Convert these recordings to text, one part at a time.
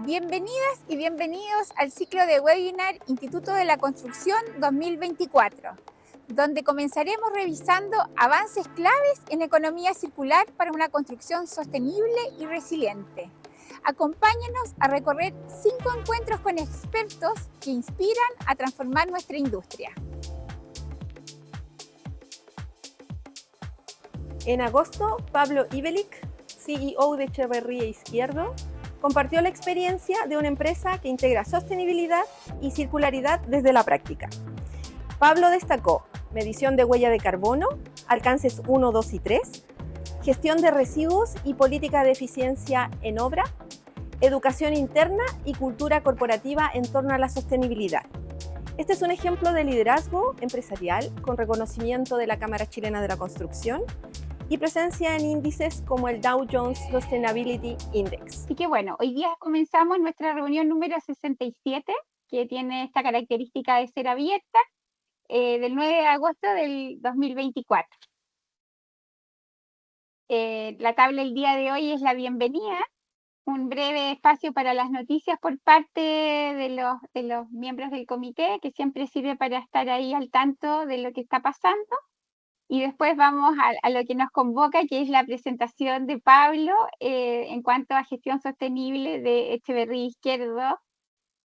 Bienvenidas y bienvenidos al ciclo de webinar Instituto de la Construcción 2024, donde comenzaremos revisando avances claves en economía circular para una construcción sostenible y resiliente. Acompáñenos a recorrer 5 encuentros con expertos que inspiran a transformar nuestra industria. En agosto, Pablo Ibelic, CEO de Echeverría Izquierdo, compartió la experiencia de una empresa que integra sostenibilidad y circularidad desde la práctica. Pablo destacó medición de huella de carbono, alcances 1, 2 y 3, gestión de residuos y política de eficiencia en obra, educación interna y cultura corporativa en torno a la sostenibilidad. Este es un ejemplo de liderazgo empresarial con reconocimiento de la Cámara Chilena de la Construcción y presencia en índices como el Dow Jones Sustainability Index. Así que bueno, hoy día comenzamos nuestra reunión número 67, que tiene esta característica de ser abierta, del 9 de agosto del 2024. La tabla del día de hoy es la bienvenida, un breve espacio para las noticias por parte de los miembros del comité, que siempre sirve para estar ahí al tanto de lo que está pasando. Y después vamos a lo que nos convoca, que es la presentación de Pablo en cuanto a gestión sostenible de Echeverría Izquierdo.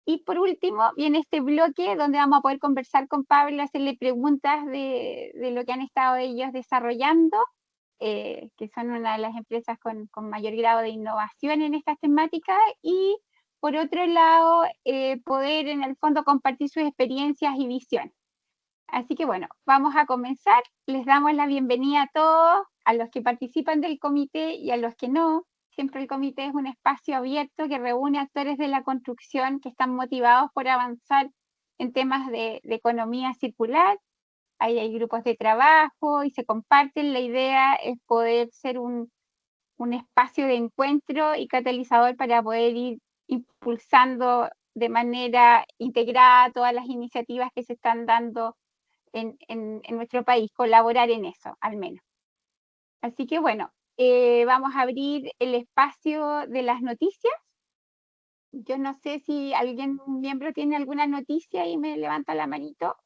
Y por último, viene este bloque donde vamos a poder conversar con Pablo, hacerle preguntas de lo que han estado ellos desarrollando, que son una de las empresas con mayor grado de innovación en estas temáticas. Y por otro lado, poder en el fondo compartir sus experiencias y visiones. Así que bueno, vamos a comenzar. Les damos la bienvenida a todos, a los que participan del comité y a los que no. Siempre el comité es un espacio abierto que reúne actores de la construcción que están motivados por avanzar en temas de economía circular. Ahí hay grupos de trabajo y se comparten. La idea es poder ser un espacio de encuentro y catalizador para poder ir impulsando de manera integrada todas las iniciativas que se están dando en nuestro país, colaborar en eso, al menos. Así que bueno, vamos a abrir el espacio de las noticias. Yo no sé si alguien, un miembro, tiene alguna noticia y me levanta la manito.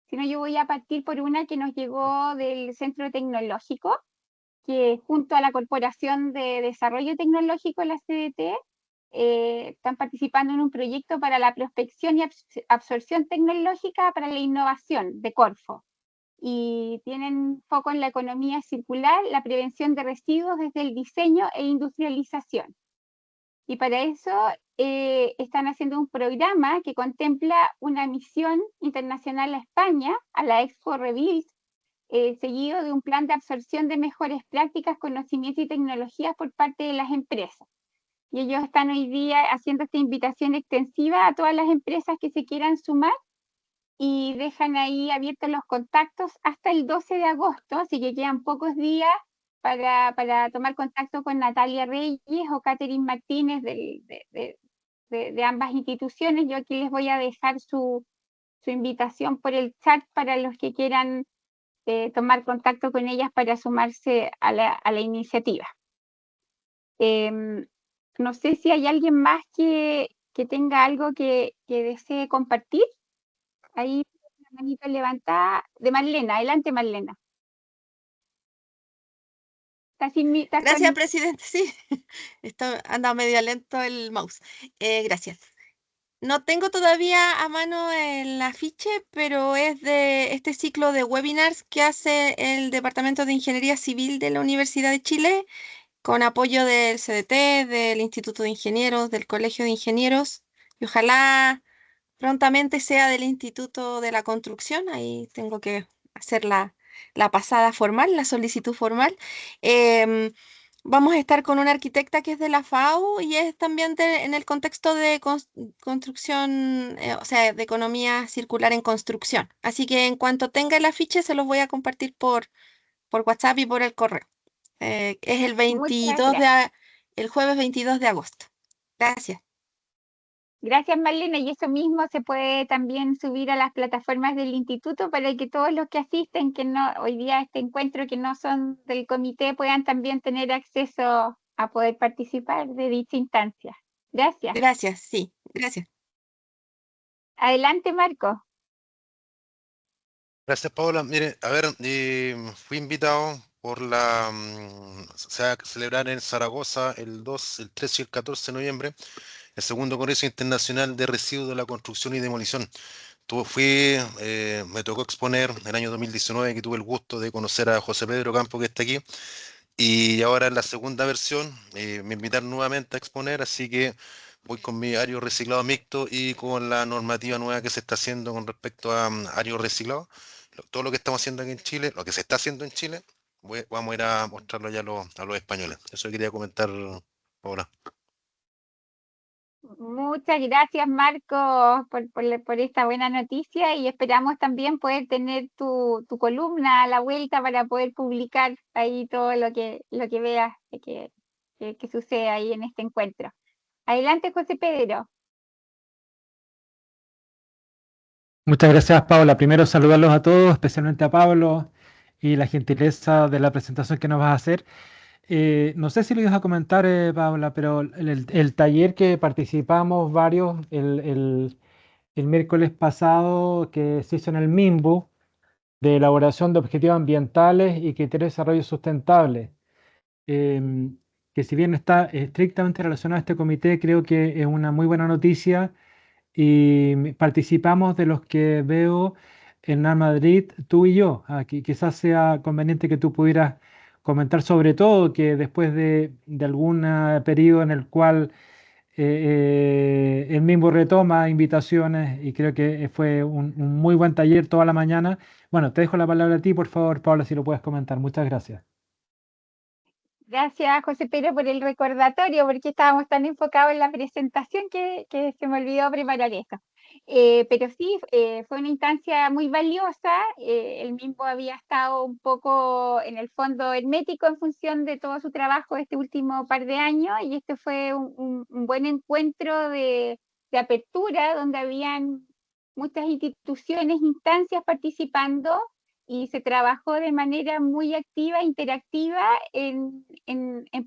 Si no, yo voy a partir por una que nos llegó del Centro Tecnológico, que junto a la Corporación de Desarrollo Tecnológico, la CDT, están participando en un proyecto para la prospección y absorción tecnológica para la innovación de Corfo. Y tienen foco en la economía circular, la prevención de residuos desde el diseño e industrialización. Y para eso están haciendo un programa que contempla una misión internacional a España, a la Expo Rebuild, seguido de un plan de absorción de mejores prácticas, conocimiento y tecnologías por parte de las empresas. Y ellos están hoy día haciendo esta invitación extensiva a todas las empresas que se quieran sumar y dejan ahí abiertos los contactos hasta el 12 de agosto, así que quedan pocos días para tomar contacto con Natalia Reyes o Catherine Martínez de ambas instituciones. Yo aquí les voy a dejar su invitación por el chat para los que quieran tomar contacto con ellas para sumarse a la iniciativa. No sé si hay alguien más que tenga algo que desee compartir. Ahí la manito levantada de Marlena. Adelante, Marlena. Gracias, presidente. Sí, anda medio lento el mouse. Gracias. No tengo todavía a mano el afiche, pero es de este ciclo de webinars que hace el Departamento de Ingeniería Civil de la Universidad de Chile, con apoyo del CDT, del Instituto de Ingenieros, del Colegio de Ingenieros, y ojalá prontamente sea del Instituto de la Construcción. Ahí tengo que hacer la pasada formal, la solicitud formal. Em, Vamos a estar con una arquitecta que es de la FAU y es también en el contexto de construcción, o sea, de economía circular en construcción. Así que en cuanto tenga el afiche se los voy a compartir por WhatsApp y por el correo. Es el Muchas 22 gracias. el jueves 22 de agosto. Gracias. Gracias, Marlena. Y eso mismo se puede también subir a las plataformas del instituto para que todos los que asisten, que no hoy día a este encuentro, que no son del comité, puedan también tener acceso a poder participar de dicha instancia. Gracias. Gracias, sí, gracias. Adelante, Marco. Gracias, Paola. Mire, a ver, fui invitado por se va a celebrar en Zaragoza el 13 y el 14 de noviembre, el segundo Congreso Internacional de Residuos de la Construcción y Demolición. Me tocó exponer el año 2019, que tuve el gusto de conocer a José Pedro Campo, que está aquí, y ahora en la segunda versión me invitaron nuevamente a exponer, así que voy con mi ario reciclado mixto y con la normativa nueva que se está haciendo con respecto a ario reciclado. Todo lo que estamos haciendo aquí en Chile, lo que se está haciendo en Chile, vamos a ir a mostrarlo ya a los españoles. Eso quería comentar ahora. Muchas gracias, Marco, por esta buena noticia y esperamos también poder tener tu columna a la vuelta para poder publicar ahí todo lo que veas que sucede ahí en este encuentro. Adelante, José Pedro. Muchas gracias, Paula. Primero saludarlos a todos, especialmente a Pablo y la gentileza de la presentación que nos vas a hacer. No sé si lo ibas a comentar, Paula, pero el taller que participamos varios el miércoles pasado que se hizo en el MIMBU de elaboración de objetivos ambientales y criterios de desarrollo sustentable, que si bien está estrictamente relacionado a este comité, creo que es una muy buena noticia y participamos de los que veo en Al Madrid, tú y yo. Aquí quizás sea conveniente que tú pudieras comentar sobre todo que después de algún periodo en el cual el mismo retoma invitaciones y creo que fue un muy buen taller toda la mañana. Bueno, te dejo la palabra a ti, por favor, Paula, si lo puedes comentar. Muchas gracias. Gracias, José Pedro, por el recordatorio, porque estábamos tan enfocados en la presentación que se me olvidó preparar esto. Pero sí, fue una instancia muy valiosa. Él mismo había estado un poco en el fondo hermético en función de todo su trabajo este último par de años y este fue un buen encuentro de apertura donde habían muchas instituciones, instancias participando y se trabajó de manera muy activa, interactiva en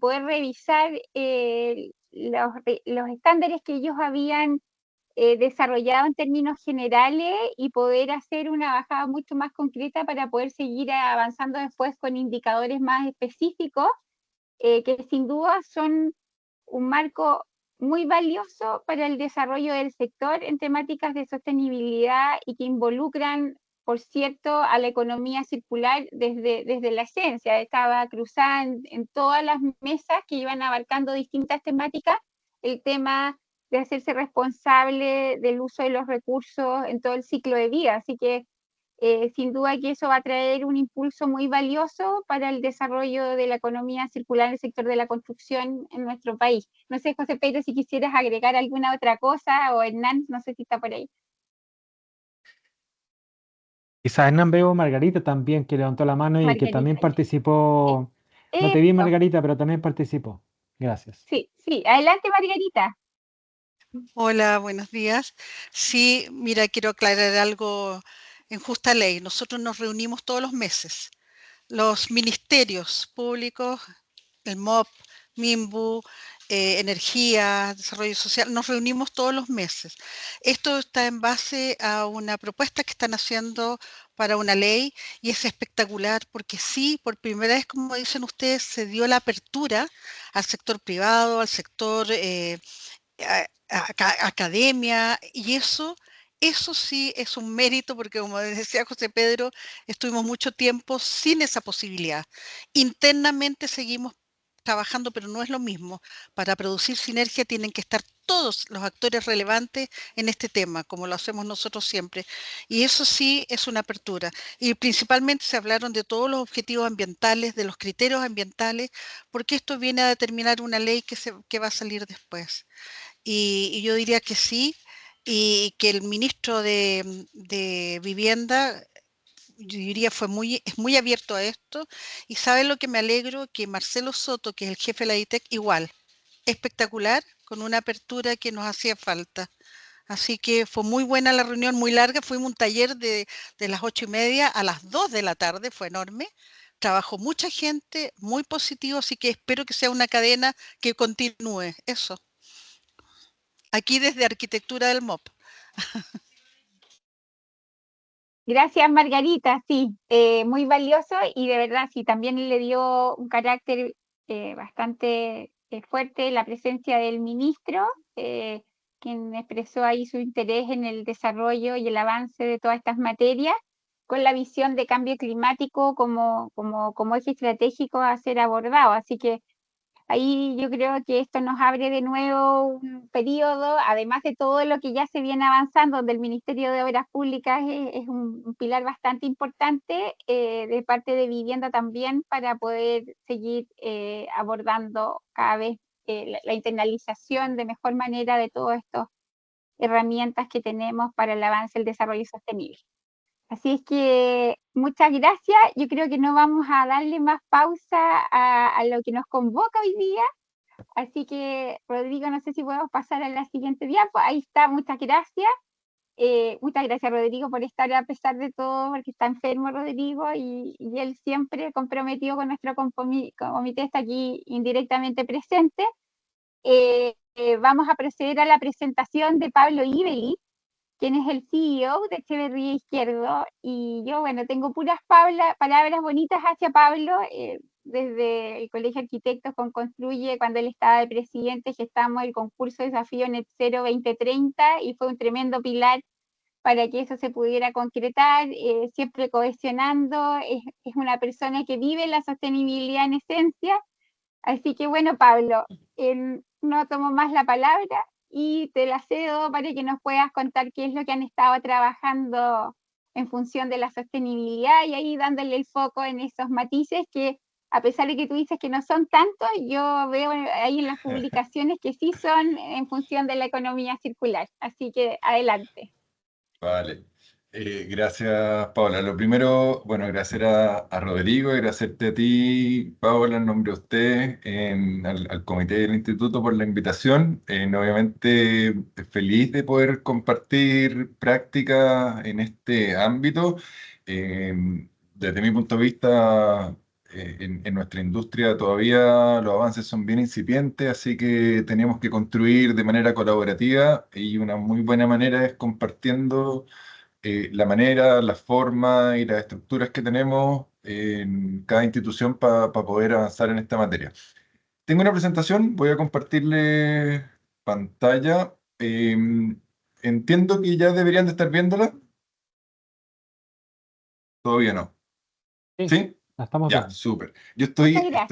poder revisar los estándares que ellos habían desarrollado en términos generales y poder hacer una bajada mucho más concreta para poder seguir avanzando después con indicadores más específicos, que sin duda son un marco muy valioso para el desarrollo del sector en temáticas de sostenibilidad y que involucran, por cierto, a la economía circular desde la esencia. Estaba cruzada en todas las mesas que iban abarcando distintas temáticas el tema de hacerse responsable del uso de los recursos en todo el ciclo de vida. Así que sin duda que eso va a traer un impulso muy valioso para el desarrollo de la economía circular en el sector de la construcción en nuestro país. No sé, José Pedro, si quisieras agregar alguna otra cosa, o Hernán, no sé si está por ahí. Quizás Hernán veo Margarita también, que levantó la mano y que también Margarita. participó. No te vi, Eso, Margarita, pero también participó. Gracias. sí, sí. Adelante, Margarita. Hola, buenos días. Sí, mira, quiero aclarar algo en justa ley. Nosotros nos reunimos todos los meses. Los ministerios públicos, el MOP, MIMBU, Energía, Desarrollo Social, nos reunimos todos los meses. Esto está en base a una propuesta que están haciendo para una ley y es espectacular porque sí, por primera vez, como dicen ustedes, se dio la apertura al sector privado, al sector academia, y eso sí es un mérito, porque como decía José Pedro, estuvimos mucho tiempo sin esa posibilidad. Internamente seguimos trabajando, pero no es lo mismo. Para producir sinergia tienen que estar todos los actores relevantes en este tema, como lo hacemos nosotros siempre. Y eso sí es una apertura. Y principalmente se hablaron de todos los objetivos ambientales, de los criterios ambientales, porque esto viene a determinar una ley que va a salir después. Y yo diría que sí, y que el ministro de Vivienda, yo diría, es muy abierto a esto. Y sabe lo que me alegro, que Marcelo Soto, que es el jefe de la ITEC, igual, espectacular, con una apertura que nos hacía falta. Así que fue muy buena la reunión, muy larga. Fuimos un taller de las 8:30 a las 2 de la tarde, fue enorme. Trabajó mucha gente, muy positivo, así que espero que sea una cadena que continúe. Eso. aquí desde Arquitectura del MOP. Gracias, Margarita, sí, muy valioso y de verdad, sí, también le dio un carácter bastante fuerte la presencia del ministro, quien expresó ahí su interés en el desarrollo y el avance de todas estas materias, con la visión de cambio climático como eje estratégico a ser abordado. Así que ahí yo creo que esto nos abre de nuevo un periodo, además de todo lo que ya se viene avanzando, donde el Ministerio de Obras Públicas es un pilar bastante importante de parte de vivienda también para poder seguir abordando cada vez la internalización de mejor manera de todas estas herramientas que tenemos para el avance del desarrollo sostenible. Así es que muchas gracias. Yo creo que no vamos a darle más pausa a lo que nos convoca hoy día. Así que, Rodrigo, no sé si podemos pasar a la siguiente diapo. Ahí está, muchas gracias. Muchas gracias, Rodrigo, por estar a pesar de todo, porque está enfermo Rodrigo y él siempre comprometido con nuestro comité, está aquí indirectamente presente. Vamos a proceder a la presentación de Pablo Ibeli, quien es el CEO de Echeverría Izquierdo, y yo, bueno, tengo puras palabras bonitas hacia Pablo, desde el Colegio de Arquitectos con Construye, cuando él estaba de presidente, gestamos el concurso Desafío Net Zero 2030, y fue un tremendo pilar para que eso se pudiera concretar, siempre cohesionando, es una persona que vive la sostenibilidad en esencia, así que bueno, Pablo, no tomo más la palabra, y te la cedo para que nos puedas contar qué es lo que han estado trabajando en función de la sostenibilidad y ahí dándole el foco en esos matices que, a pesar de que tú dices que no son tantos, yo veo ahí en las publicaciones que sí son en función de la economía circular. Así que adelante. Vale. Gracias, Paola. Lo primero, bueno, agradecer a Rodrigo, agradecerte a ti, Paola, en nombre de usted, al comité del instituto por la invitación. Obviamente, feliz de poder compartir prácticas en este ámbito. Desde mi punto de vista, en nuestra industria todavía los avances son bien incipientes, así que tenemos que construir de manera colaborativa y una muy buena manera es compartiendo la manera, la forma y las estructuras que tenemos en cada institución para poder avanzar en esta materia. Tengo una presentación, voy a compartirle pantalla. Entiendo que ya deberían de estar viéndola. Todavía no. ¿Sí? La estamos Ya, viendo. súper. Yo estoy Gracias.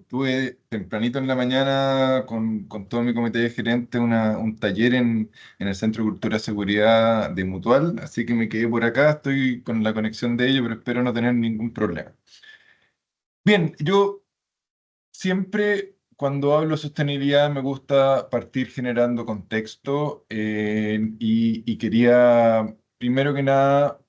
tuve tempranito en la mañana con todo mi comité de gerente un taller en el Centro de Cultura y Seguridad de Mutual, así que me quedé por acá, estoy con la conexión de ello, pero espero no tener ningún problema. Bien, yo siempre cuando hablo de sostenibilidad me gusta partir generando contexto y quería, primero que nada,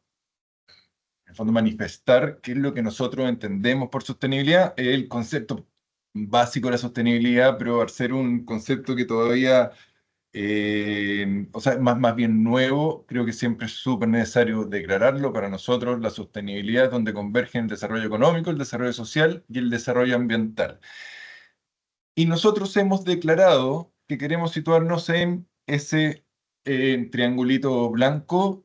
en el fondo manifestar qué es lo que nosotros entendemos por sostenibilidad, el concepto básico de la sostenibilidad, pero al ser un concepto que todavía, o sea, más bien nuevo, creo que siempre es súper necesario declararlo. Para nosotros la sostenibilidad es donde convergen el desarrollo económico, el desarrollo social y el desarrollo ambiental. Y nosotros hemos declarado que queremos situarnos en ese triangulito blanco,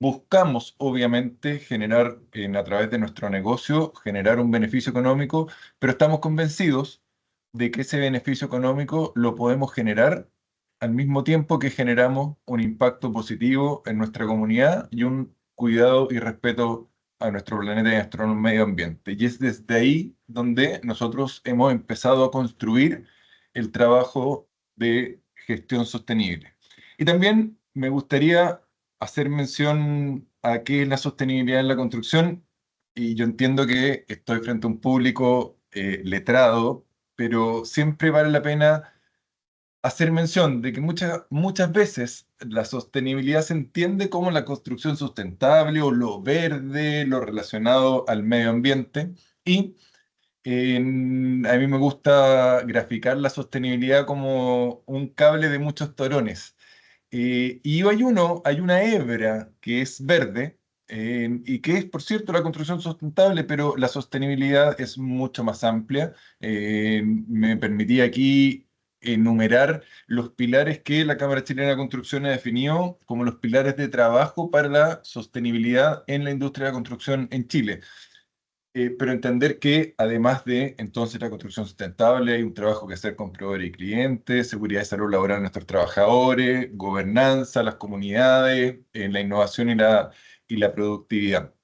buscamos, obviamente, generar a través de nuestro negocio, generar un beneficio económico, pero estamos convencidos de que ese beneficio económico lo podemos generar al mismo tiempo que generamos un impacto positivo en nuestra comunidad y un cuidado y respeto a nuestro planeta y a nuestro medio ambiente. Y es desde ahí donde nosotros hemos empezado a construir el trabajo de gestión sostenible. Y también me gustaría hacer mención a qué es la sostenibilidad en la construcción, y yo entiendo que estoy frente a un público letrado, pero siempre vale la pena hacer mención de que muchas veces la sostenibilidad se entiende como la construcción sustentable o lo verde, lo relacionado al medio ambiente, y a mí me gusta graficar la sostenibilidad como un cable de muchos torones. Y hay una hebra que es verde y que es, por cierto, la construcción sustentable, pero la sostenibilidad es mucho más amplia. Me permití aquí enumerar los pilares que la Cámara Chilena de Construcción ha definido como los pilares de trabajo para la sostenibilidad en la industria de la construcción en Chile. Pero entender que además de entonces la construcción sustentable, hay un trabajo que hacer con proveedores y clientes, seguridad y salud laboral de nuestros trabajadores, gobernanza, las comunidades, la innovación y la productividad.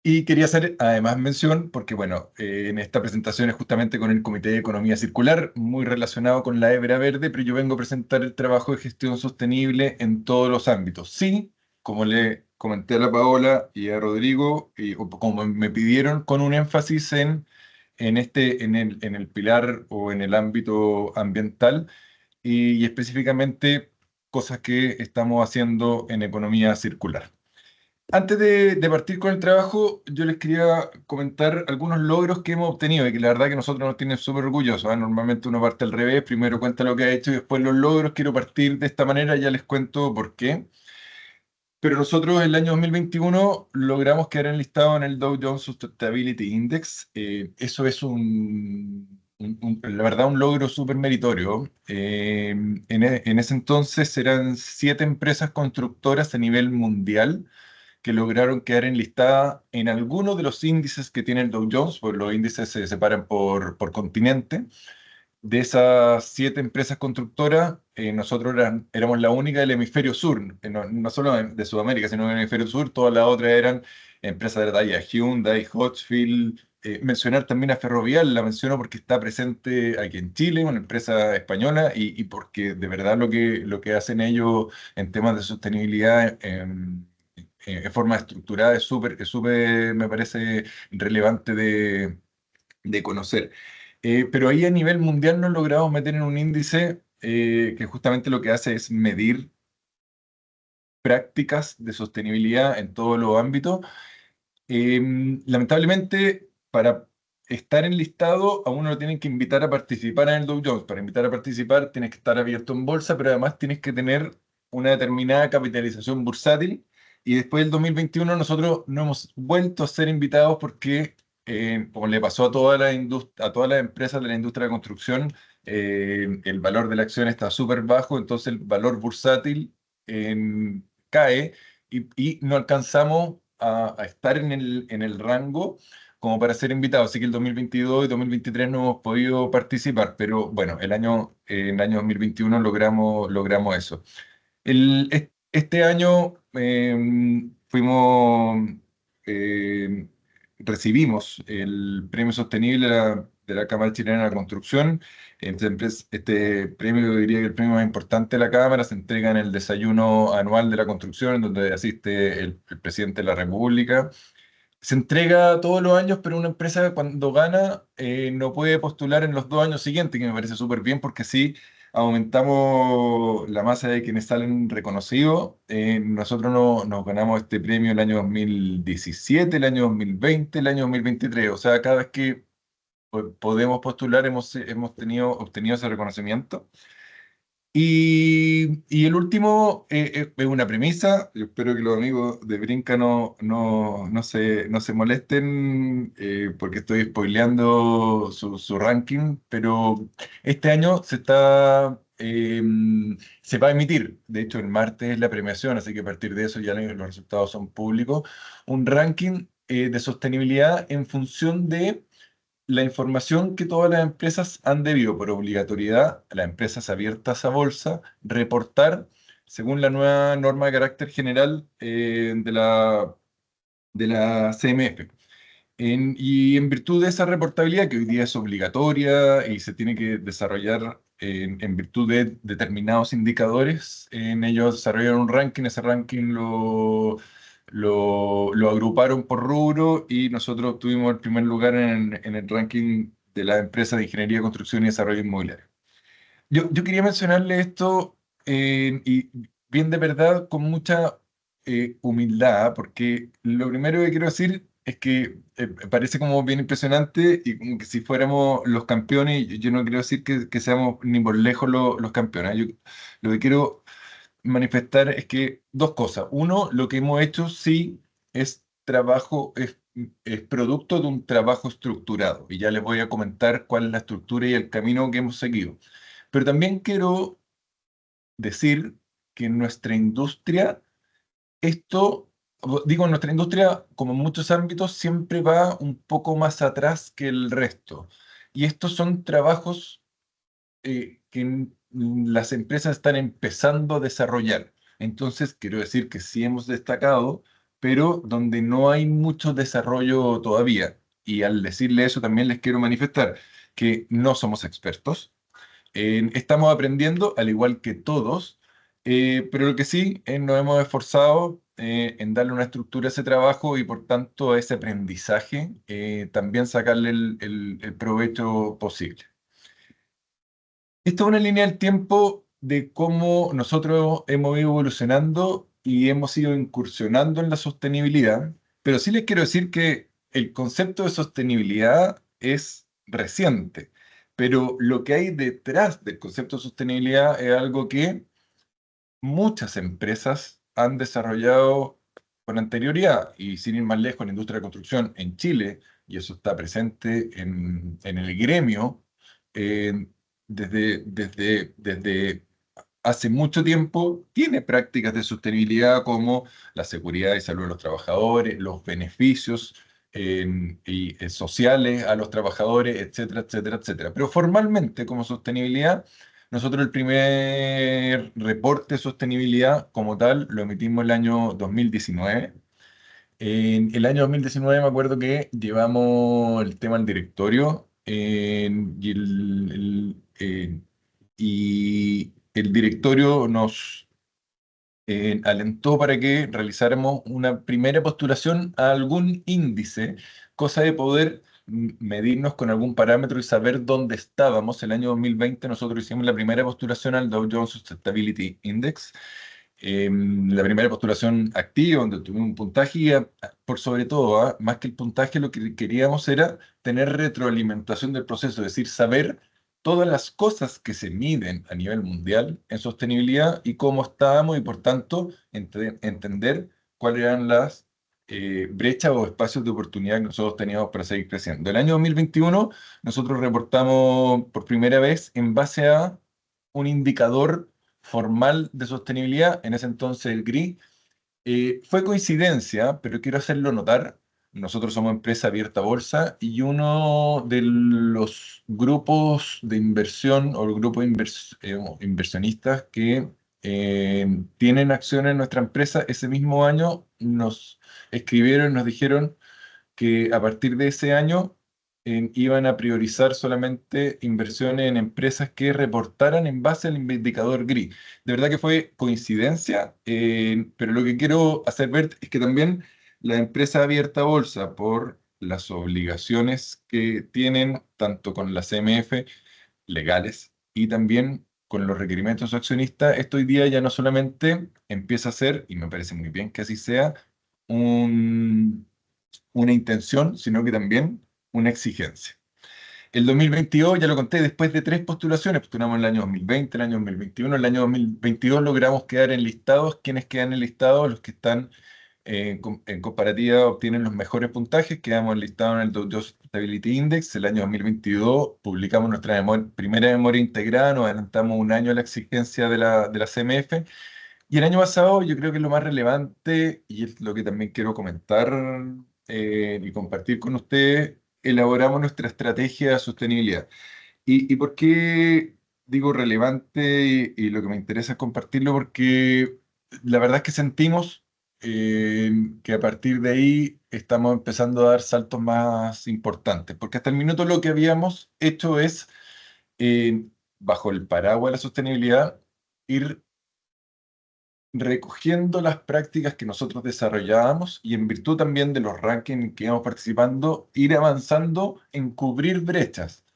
Y quería hacer además mención, porque bueno, en esta presentación es justamente con el Comité de Economía Circular, muy relacionado con la hebra verde, pero yo vengo a presentar el trabajo de gestión sostenible en todos los ámbitos. Sí, como le comenté a la Paola y a Rodrigo, o como me pidieron, con un énfasis en el pilar o en el ámbito ambiental, y específicamente cosas que estamos haciendo en economía circular. Antes de partir con el trabajo, yo les quería comentar algunos logros que hemos obtenido y que la verdad que nosotros nos tienen súper orgullosos, ¿eh? Normalmente uno parte al revés, primero cuenta lo que ha hecho y después los logros. Quiero partir de esta manera, ya les cuento por qué. Pero nosotros en el año 2021 logramos quedar enlistados en el Dow Jones Sustainability Index. Eso es la verdad, un logro súper meritorio. En ese entonces eran 7 empresas constructoras a nivel mundial que lograron quedar enlistadas en alguno de los índices que tiene el Dow Jones, porque los índices se separan por continente. De esas 7 empresas constructoras, nosotros éramos la única del hemisferio sur, no solo de Sudamérica, sino del hemisferio sur. Todas las otras eran empresas de la talla Hyundai, Hochschild. Mencionar también a Ferrovial, la menciono porque está presente aquí en Chile, una empresa española, y porque de verdad lo que hacen ellos en temas de sostenibilidad en forma estructurada es súper, me parece relevante de conocer. Pero ahí a nivel mundial nos logramos meter en un índice que justamente lo que hace es medir prácticas de sostenibilidad en todos los ámbitos. Lamentablemente, para estar enlistado, a uno lo tienen que invitar a participar en el Dow Jones. Para invitar a participar tienes que estar abierto en bolsa, pero además tienes que tener una determinada capitalización bursátil. Y después del 2021 nosotros no hemos vuelto a ser invitados porque, como le pasó a todas las empresas de la industria de construcción, el valor de la acción está súper bajo, entonces el valor bursátil cae y no alcanzamos a estar en el rango como para ser invitados. Así que el 2022 y 2023 no hemos podido participar, pero bueno, en el año 2021 logramos eso. Este año recibimos el Premio Sostenible de la Cámara Chilena de la Construcción. Este premio, yo diría que el premio más importante de la Cámara, se entrega en el desayuno anual de la construcción, en donde asiste el presidente de la República. Se entrega todos los años, pero una empresa cuando gana no puede postular en los 2 años siguientes, que me parece súper bien porque sí aumentamos la masa de quienes salen reconocidos. Nosotros nos ganamos este premio el año 2017, el año 2020, el año 2023. O sea, cada vez que podemos postular hemos obtenido ese reconocimiento. Y el último es una premisa. Yo espero que los amigos de Brinca no se molesten porque estoy spoileando su ranking, pero este año se va a emitir. De hecho, el martes es la premiación, así que a partir de eso ya los resultados son públicos. Un ranking de sostenibilidad en función de la información que todas las empresas han debido, por obligatoriedad, a las empresas abiertas a bolsa, reportar según la nueva norma de carácter general de la CMF. Y en virtud de esa reportabilidad, que hoy día es obligatoria y se tiene que desarrollar en virtud de determinados indicadores, ellos desarrollaron un ranking. Ese ranking lo agruparon por rubro y nosotros obtuvimos el primer lugar en el ranking de la empresa de Ingeniería, Construcción y Desarrollo Inmobiliario. Yo quería mencionarle esto y bien de verdad, con mucha humildad, porque lo primero que quiero decir es que parece como bien impresionante y como que si fuéramos los campeones. Yo no quiero decir que seamos ni por lejos los campeones. Yo lo que quiero manifestar es que 2 cosas. Uno, lo que hemos hecho sí es trabajo, es es producto de un trabajo estructurado, y ya les voy a comentar cuál es la estructura y el camino que hemos seguido. Pero también quiero decir que en nuestra industria, en nuestra industria, como en muchos ámbitos, siempre va un poco más atrás que el resto. Y estos son trabajos que las empresas están empezando a desarrollar. Entonces, quiero decir que sí hemos destacado, pero donde no hay mucho desarrollo todavía. Y al decirle eso, también les quiero manifestar que no somos expertos. Estamos aprendiendo, al igual que todos, pero lo que sí nos hemos esforzado en darle una estructura a ese trabajo y por tanto a ese aprendizaje, también sacarle el provecho posible. Esta es una línea del tiempo de cómo nosotros hemos ido evolucionando y hemos ido incursionando en la sostenibilidad, pero sí les quiero decir que el concepto de sostenibilidad es reciente, pero lo que hay detrás del concepto de sostenibilidad es algo que muchas empresas han desarrollado con anterioridad, y sin ir más lejos, la industria de la construcción en Chile, y eso está presente en el gremio, eh, desde hace mucho tiempo, tiene prácticas de sostenibilidad como la seguridad y salud de los trabajadores, los beneficios sociales a los trabajadores, etcétera, etcétera, etcétera. Pero formalmente, como sostenibilidad, nosotros el primer reporte de sostenibilidad como tal lo emitimos el año 2019. En el año 2019 me acuerdo que llevamos el tema al directorio y el directorio nos alentó para que realizáramos una primera postulación a algún índice, cosa de poder medirnos con algún parámetro y saber dónde estábamos. El año 2020 nosotros hicimos la primera postulación al Dow Jones Sustainability Index, la primera postulación activa, donde tuvimos un puntaje y por sobre todo, más que el puntaje, lo que queríamos era tener retroalimentación del proceso, es decir, saber todas las cosas que se miden a nivel mundial en sostenibilidad y cómo estábamos y por tanto entender cuáles eran las brechas o espacios de oportunidad que nosotros teníamos para seguir creciendo. El año 2021 nosotros reportamos por primera vez en base a un indicador formal de sostenibilidad, en ese entonces el GRI. Fue coincidencia, pero quiero hacerlo notar. Nosotros somos empresa abierta a bolsa y uno de los grupos de inversión o el grupo de inversionistas que tienen acciones en nuestra empresa, ese mismo año nos escribieron y nos dijeron que a partir de ese año iban a priorizar solamente inversiones en empresas que reportaran en base al indicador GRI. De verdad que fue coincidencia, pero lo que quiero hacer ver es que también la empresa abierta a bolsa, por las obligaciones que tienen, tanto con la CMF legales y también con los requerimientos de su accionista, esto hoy día ya no solamente empieza a ser, y me parece muy bien que así sea, una intención, sino que también una exigencia. El 2022, ya lo conté, después de 3 postulaciones, postulamos en el año 2020, el año 2021, el año 2022 logramos quedar enlistados. ¿Quiénes quedan enlistados? Los que están en comparativa obtienen los mejores puntajes. Quedamos enlistados en el Dow Jones Sustainability Index. El año 2022 publicamos nuestra primera memoria integrada, nos adelantamos un año a la exigencia de la CMF. Y el año pasado yo creo que lo más relevante, y es lo que también quiero comentar y compartir con ustedes, elaboramos nuestra estrategia de sostenibilidad. ¿Y por qué digo relevante y lo que me interesa es compartirlo? Porque la verdad es que sentimos que a partir de ahí estamos empezando a dar saltos más importantes, porque hasta el minuto lo que habíamos hecho es, bajo el paraguas de la sostenibilidad, ir recogiendo las prácticas que nosotros desarrollábamos y en virtud también de los rankings que íbamos participando, ir avanzando en cubrir brechas.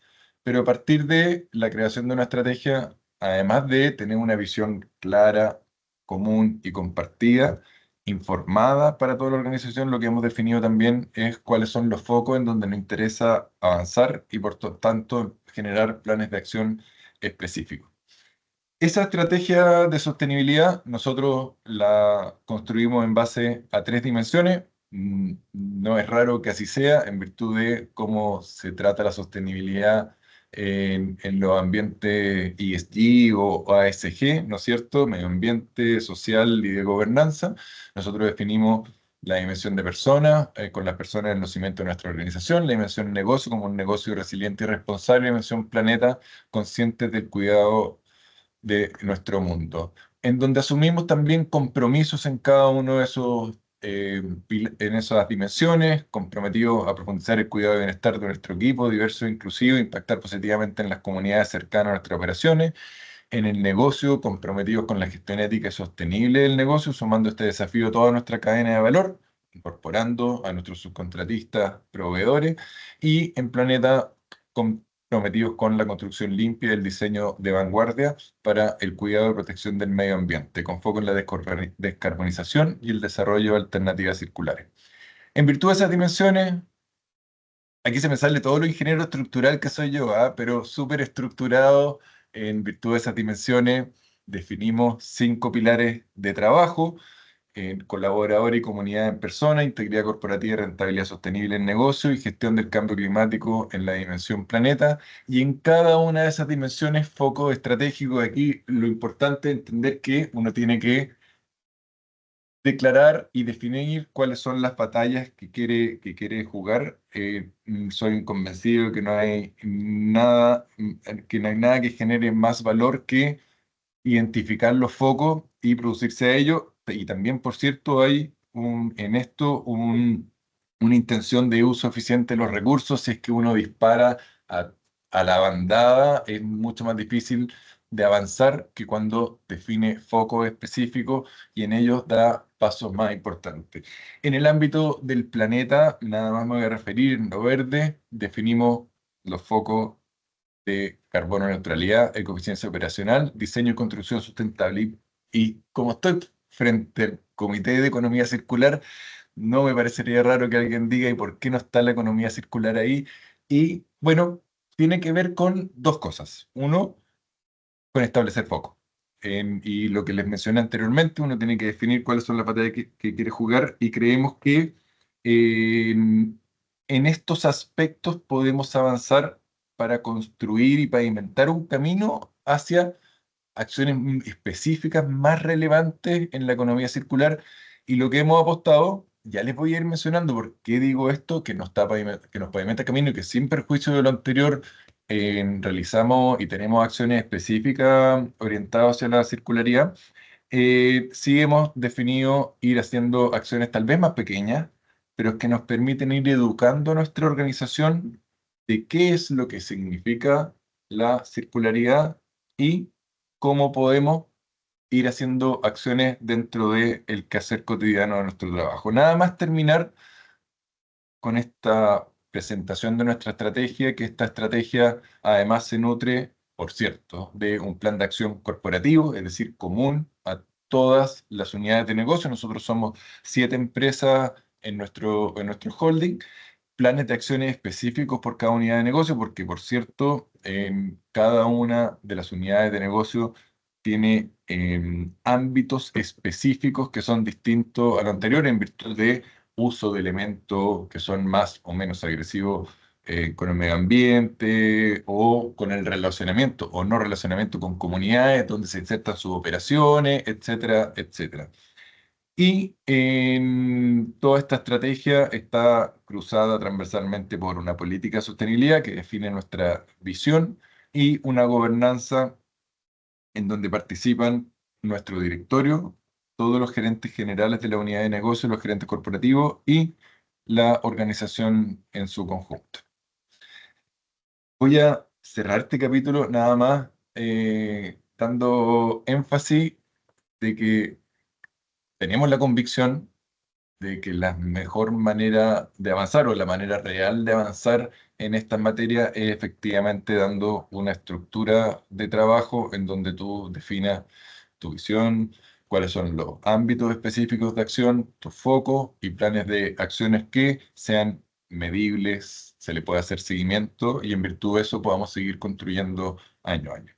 Pero a partir de la creación de una estrategia, además de tener una visión clara, común y compartida, informada para toda la organización, lo que hemos definido también es cuáles son los focos en donde nos interesa avanzar y por tanto generar planes de acción específicos. Esa estrategia de sostenibilidad nosotros la construimos en base a 3 dimensiones. no es raro que así sea, en virtud de cómo se trata la sostenibilidad en los ambientes ESG o ASG, ¿no es cierto? Medio ambiente, social y de gobernanza. Nosotros definimos la dimensión de persona, con las personas en el cimiento de nuestra organización, la dimensión negocio como un negocio resiliente y responsable, la dimensión planeta, consciente del cuidado de nuestro mundo, en donde asumimos también compromisos en cada uno de esos, en esas dimensiones, comprometidos a profundizar el cuidado y bienestar de nuestro equipo diverso e inclusivo, impactar positivamente en las comunidades cercanas a nuestras operaciones, en el negocio, comprometidos con la gestión ética y sostenible del negocio, sumando este desafío a toda nuestra cadena de valor, incorporando a nuestros subcontratistas, proveedores, y en Planeta comprometidos con la construcción limpia y el diseño de vanguardia para el cuidado y protección del medio ambiente, con foco en la descarbonización y el desarrollo de alternativas circulares. En virtud de esas dimensiones, aquí se me sale todo lo ingeniero estructural que soy yo, pero súper estructurado. En virtud de esas dimensiones, definimos 5 pilares de trabajo: colaborador y comunidad en persona, integridad corporativa y rentabilidad sostenible en negocio, y gestión del cambio climático en la dimensión planeta. Y en cada una de esas dimensiones, foco estratégico. Aquí lo importante es entender que uno tiene que declarar y definir cuáles son las batallas que quiere jugar. Soy convencido que no hay nada, que no hay nada que genere más valor que identificar los focos y producirse a ellos. Y también, por cierto, hay en esto una intención de uso eficiente de los recursos. Si es que uno dispara a la bandada, es mucho más difícil de avanzar que cuando define focos específicos y en ellos da pasos más importantes. En el ámbito del planeta, nada más me voy a referir en lo verde. Definimos los focos de carbono neutralidad, eficiencia operacional, diseño y construcción sustentable. Y como estoy frente al Comité de Economía Circular, no me parecería raro que alguien diga, ¿y por qué no está la economía circular ahí? Y bueno, tiene que ver con dos cosas. Uno, con establecer foco. Y lo que les mencioné anteriormente, uno tiene que definir cuáles son las batallas que quiere jugar, y creemos que en estos aspectos podemos avanzar para construir y pavimentar un camino hacia acciones específicas más relevantes en la economía circular. Y lo que hemos apostado, ya les voy a ir mencionando por qué digo esto, que nos pavimenta el camino y que sin perjuicio de lo anterior realizamos y tenemos acciones específicas orientadas hacia la circularidad. Sí hemos definido ir haciendo acciones tal vez más pequeñas, pero que nos permiten ir educando a nuestra organización de qué es lo que significa la circularidad y cómo podemos ir haciendo acciones dentro del quehacer cotidiano de nuestro trabajo. Nada más terminar con esta presentación de nuestra estrategia, que esta estrategia además se nutre, por cierto, de un plan de acción corporativo, es decir, común a todas las unidades de negocio. Nosotros somos 7 empresas en nuestro holding, planes de acciones específicos por cada unidad de negocio, porque, por cierto, en cada una de las unidades de negocio tiene ámbitos específicos que son distintos a lo anterior en virtud de uso de elementos que son más o menos agresivos con el medio ambiente, o con el relacionamiento o no relacionamiento con comunidades donde se insertan sus operaciones, etcétera, etcétera. Y toda esta estrategia está cruzada transversalmente por una política de sostenibilidad que define nuestra visión, y una gobernanza en donde participan nuestro directorio, todos los gerentes generales de la unidad de negocio, los gerentes corporativos y la organización en su conjunto. Voy a cerrar este capítulo nada más dando énfasis de que tenemos la convicción de que la mejor manera de avanzar, o la manera real de avanzar en esta materia, es efectivamente dando una estructura de trabajo en donde tú definas tu visión, cuáles son los ámbitos específicos de acción, tus focos y planes de acciones que sean medibles, se le puede hacer seguimiento, y en virtud de eso podamos seguir construyendo año a año.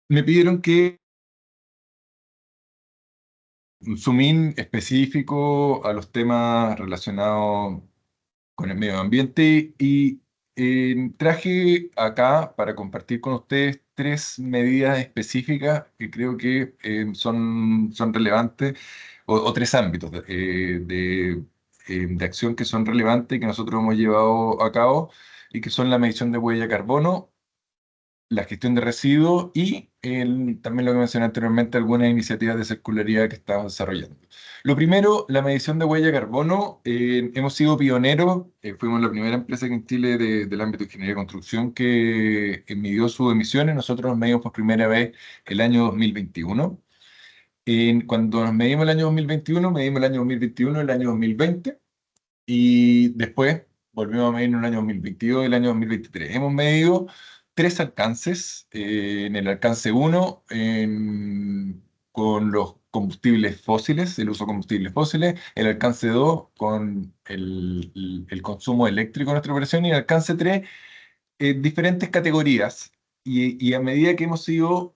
Me pidieron que un zoom in específico a los temas relacionados con el medio ambiente y traje acá para compartir con ustedes 3 medidas específicas que creo que son relevantes, o 3 ámbitos de acción que son relevantes y que nosotros hemos llevado a cabo y que son la medición de huella de carbono, la gestión de residuos y también lo que mencioné anteriormente, algunas iniciativas de circularidad que estamos desarrollando. Lo primero, la medición de huella de carbono. Hemos sido pioneros, fuimos la primera empresa en Chile del ámbito de ingeniería de construcción que midió sus emisiones. Nosotros nos medimos por primera vez el año 2021. Cuando nos medimos el año 2021, medimos el año 2021, el año 2020 y después volvimos a medir en el año 2022 y el año 2023. Hemos medido 3 alcances. En el alcance 1, con los combustibles fósiles, el uso de combustibles fósiles, el alcance 2 con el consumo eléctrico de nuestra operación y el alcance 3, diferentes categorías. Y a medida que hemos ido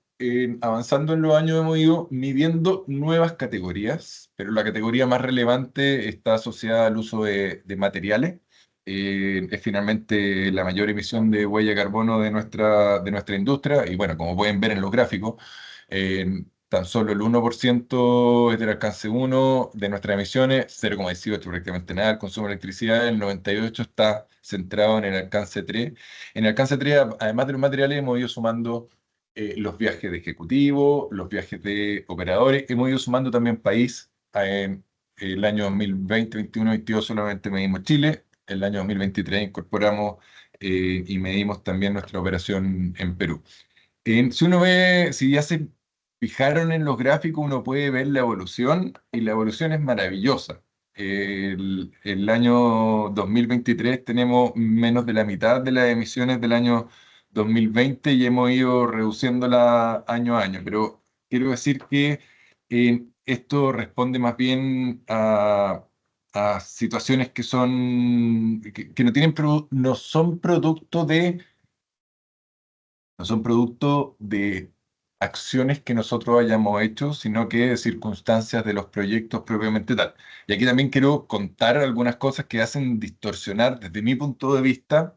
avanzando en los años, hemos ido midiendo nuevas categorías, pero la categoría más relevante está asociada al uso de materiales. Es finalmente la mayor emisión de huella de carbono de nuestra industria, y bueno, como pueden ver en los gráficos, tan solo el 1% es del alcance 1 de nuestras emisiones, 0,18 prácticamente nada. El consumo de electricidad, el 98% está centrado en el alcance 3. En el alcance 3, además de los materiales, hemos ido sumando los viajes de ejecutivos, los viajes de operadores, hemos ido sumando también país. El año 2020, 2021, 2022 solamente medimos Chile, el año 2023 incorporamos y medimos también nuestra operación en Perú. Si ya se fijaron en los gráficos, uno puede ver la evolución y la evolución es maravillosa. El año 2023 tenemos menos de la mitad de las emisiones del año 2020 y hemos ido reduciéndola año a año, pero quiero decir que esto responde más bien a situaciones que no son producto de acciones que nosotros hayamos hecho, sino que de circunstancias de los proyectos propiamente tal. Y aquí también quiero contar algunas cosas que hacen distorsionar, desde mi punto de vista,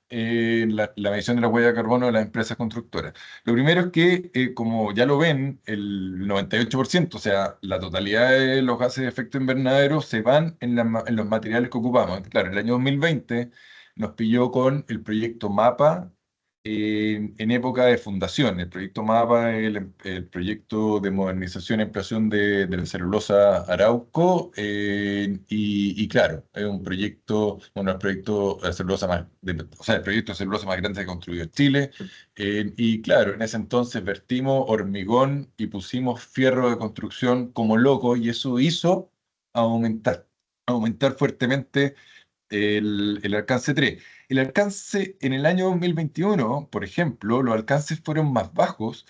la medición de la huella de carbono de las empresas constructoras. Lo primero es que, como ya lo ven, el 98%, o sea, la totalidad de los gases de efecto invernadero se van en los materiales que ocupamos. Claro, el año 2020 nos pilló con el proyecto MAPA en época de fundación. El proyecto MAPA es el proyecto de modernización y ampliación de la celulosa Arauco, y claro, es un proyecto, bueno, el proyecto de celulosa el proyecto de celulosa más grande que construyó en Chile, y claro, en ese entonces vertimos hormigón y pusimos fierro de construcción como loco, y eso hizo aumentar fuertemente el alcance 3. El alcance en el año 2021, por ejemplo, los alcances fueron más bajos,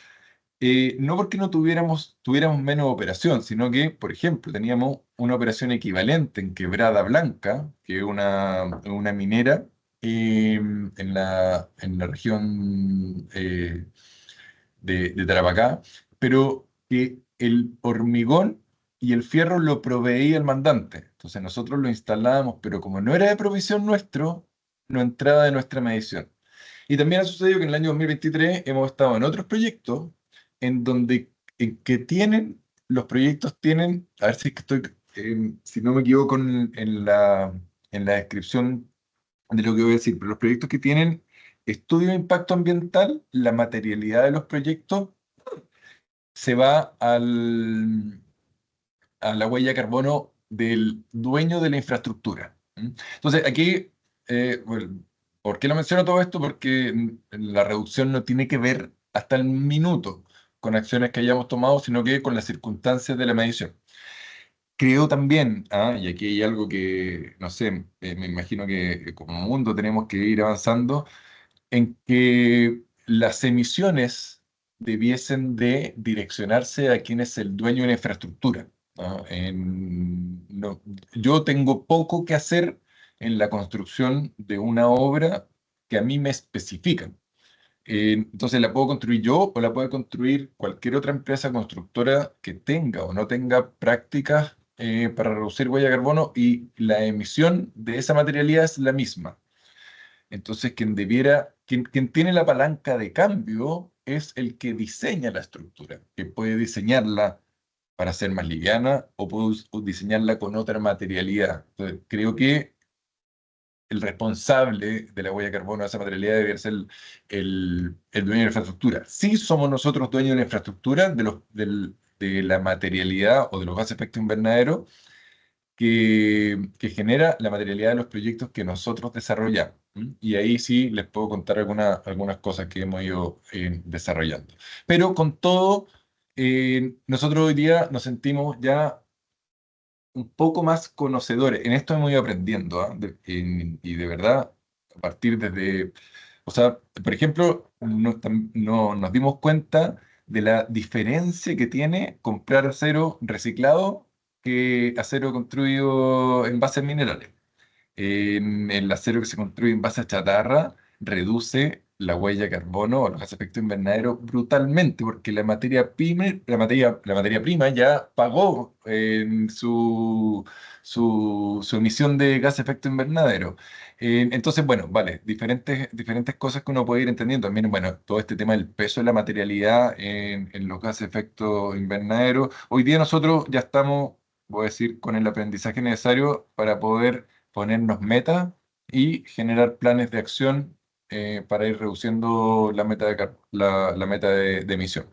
no porque no tuviéramos menos operación, sino que, por ejemplo, teníamos una operación equivalente en Quebrada Blanca, que es una minera en la región de Tarapacá, pero que el hormigón y el fierro lo proveía el mandante. Entonces nosotros lo instalábamos, pero como no era de provisión nuestro, no entraba de nuestra medición. Y también ha sucedido que en el año 2023 hemos estado en otros proyectos los proyectos tienen, a ver si no me equivoco en la descripción de lo que voy a decir, pero los proyectos que tienen estudio de impacto ambiental, la materialidad de los proyectos se va a la huella de carbono del dueño de la infraestructura. Entonces, aquí, bueno, ¿por qué lo menciono todo esto? Porque la reducción no tiene que ver hasta el minuto con acciones que hayamos tomado, sino que con las circunstancias de la medición. Creo también, y aquí hay algo que, no sé, me imagino que como mundo tenemos que ir avanzando, en que las emisiones debiesen de direccionarse a quien es el dueño de la infraestructura, ¿no? Yo tengo poco que hacer en la construcción de una obra que a mí me especifican. Entonces la puedo construir yo o la puede construir cualquier otra empresa constructora que tenga o no tenga prácticas para reducir huella de carbono, y la emisión de esa materialidad es la misma. Entonces quien tiene la palanca de cambio es el que diseña la estructura, que puede diseñarla para ser más liviana o puede diseñarla con otra materialidad. Entonces, creo que el responsable de la huella de carbono de esa materialidad debería ser el dueño de la infraestructura. Sí somos nosotros dueños de la infraestructura, de la materialidad o de los gases de efecto invernadero que genera la materialidad de los proyectos que nosotros desarrollamos. Y ahí sí les puedo contar algunas cosas que hemos ido desarrollando. Pero con todo, nosotros hoy día nos sentimos ya un poco más conocedores. En esto hemos ido aprendiendo, ¿ah? Y de verdad, a partir desde, o sea, por ejemplo, nos dimos cuenta de la diferencia que tiene comprar acero reciclado que acero construido en bases minerales. El acero que se construye en base a chatarra reduce la huella de carbono o los gases de efecto invernadero brutalmente, porque la materia prima ya pagó su emisión de gases de efecto invernadero. Entonces, bueno, vale, diferentes cosas que uno puede ir entendiendo. También, bueno, todo este tema del peso de la materialidad en los gases de efecto invernadero. Hoy día nosotros ya estamos, voy a decir, con el aprendizaje necesario para poder ponernos metas y generar planes de acción para ir reduciendo la meta de emisión.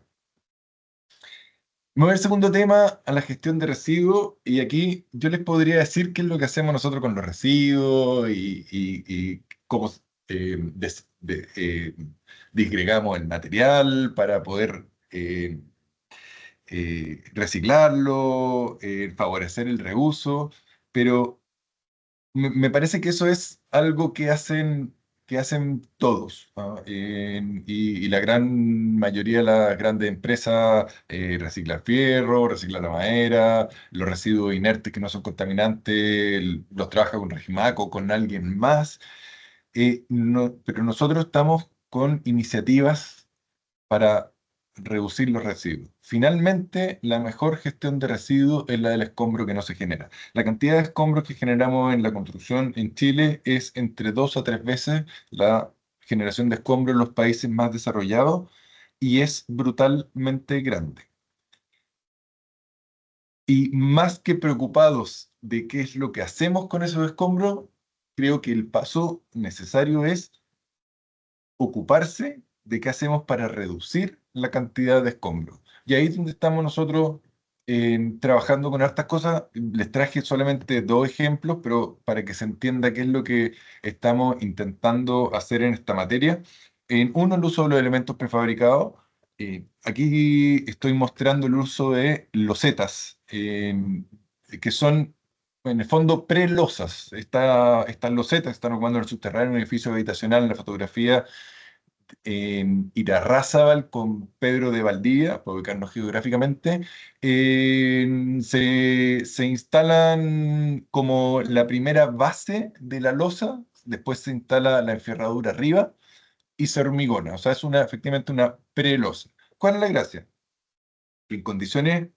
Me voy al segundo tema, a la gestión de residuos, y aquí yo les podría decir qué es lo que hacemos nosotros con los residuos y cómo disgregamos el material para poder reciclarlo, favorecer el reuso, pero me parece que eso es algo que hacen todos, ¿ah? Y la gran mayoría de las grandes empresas reciclan fierro, reciclan la madera, los residuos inertes que no son contaminantes, los trabaja con Regimac o con alguien más. Pero nosotros estamos con iniciativas para reducir los residuos. Finalmente, la mejor gestión de residuos es la del escombro que no se genera. La cantidad de escombros que generamos en la construcción en Chile es entre 2 a 3 veces la generación de escombros en los países más desarrollados, y es brutalmente grande. Y más que preocupados de qué es lo que hacemos con esos escombros, creo que el paso necesario es ocuparse de qué hacemos para reducir la cantidad de escombros. Y ahí es donde estamos nosotros trabajando con hartas cosas. Les traje solamente 2 ejemplos, pero para que se entienda qué es lo que estamos intentando hacer en esta materia. Uno, el uso de los elementos prefabricados. Aquí estoy mostrando el uso de losetas, que son en el fondo prelosas. Estas losetas están ocupando en el subterráneo, en un edificio habitacional. En la fotografía en Irarrázaval con Pedro de Valdivia, para ubicarnos geográficamente, se instalan como la primera base de la losa, después se instala la enferradura arriba y se hormigona. O sea, es efectivamente una prelosa. ¿Cuál es la gracia? En condiciones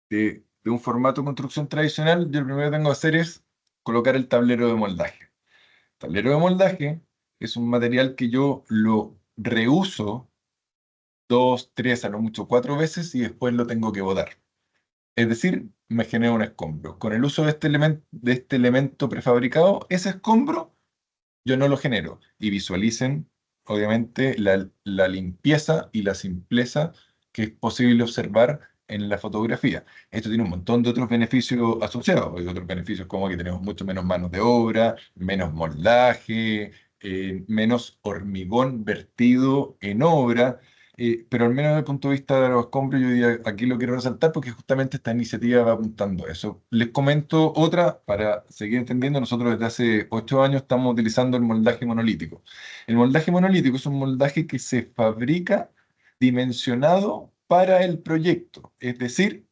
de un formato de construcción tradicional, yo lo primero que tengo que hacer es colocar el tablero de moldaje. El tablero de moldaje es un material que yo lo reuso 2, 3, a lo mucho 4 veces y después lo tengo que botar. Es decir, me genera un escombro. Con el uso de este elemento prefabricado, ese escombro yo no lo genero. Y visualicen, obviamente, la limpieza y la simpleza que es posible observar en la fotografía. Esto tiene un montón de otros beneficios asociados. Hay otros beneficios como que tenemos mucho menos manos de obra, menos moldaje, menos hormigón vertido en obra. Pero al menos desde el punto de vista de los escombros, yo diría, aquí lo quiero resaltar porque justamente esta iniciativa va apuntando a eso. Les comento otra para seguir entendiendo. Nosotros desde hace 8 años estamos utilizando el moldaje monolítico. El moldaje monolítico es un moldaje que se fabrica dimensionado para el proyecto. Es decir,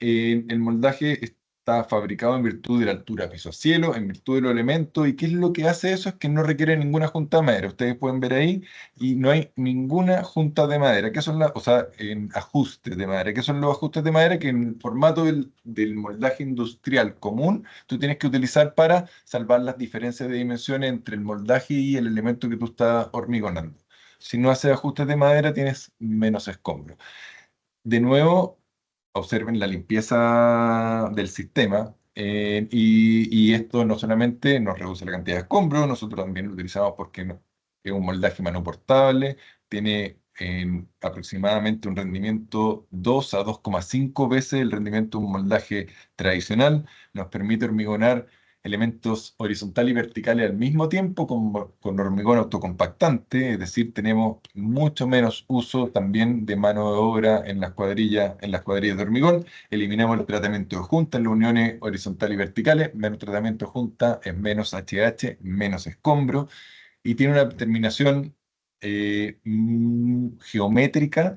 el moldaje está fabricado en virtud de la altura piso-cielo, en virtud de los elementos. ¿Y qué es lo que hace eso? Es que no requiere ninguna junta de madera. Ustedes pueden ver ahí, y no hay ninguna junta de madera. ¿Qué son o sea, en ajustes de madera? ¿Qué son los ajustes de madera? Que en el formato del moldaje industrial común, tú tienes que utilizar para salvar las diferencias de dimensiones entre el moldaje y el elemento que tú estás hormigonando. Si no haces ajustes de madera, tienes menos escombros. De nuevo, observen la limpieza del sistema, y esto no solamente nos reduce la cantidad de escombros, nosotros también lo utilizamos porque es un moldaje manoportable, tiene aproximadamente un rendimiento 2 a 2,5 veces el rendimiento de un moldaje tradicional, nos permite hormigonar elementos horizontales y verticales al mismo tiempo con hormigón autocompactante, es decir, tenemos mucho menos uso también de mano de obra en las cuadrillas de hormigón. Eliminamos el tratamiento de junta en las uniones horizontales y verticales, menos tratamiento de junta es menos HH, menos escombro, y tiene una terminación geométrica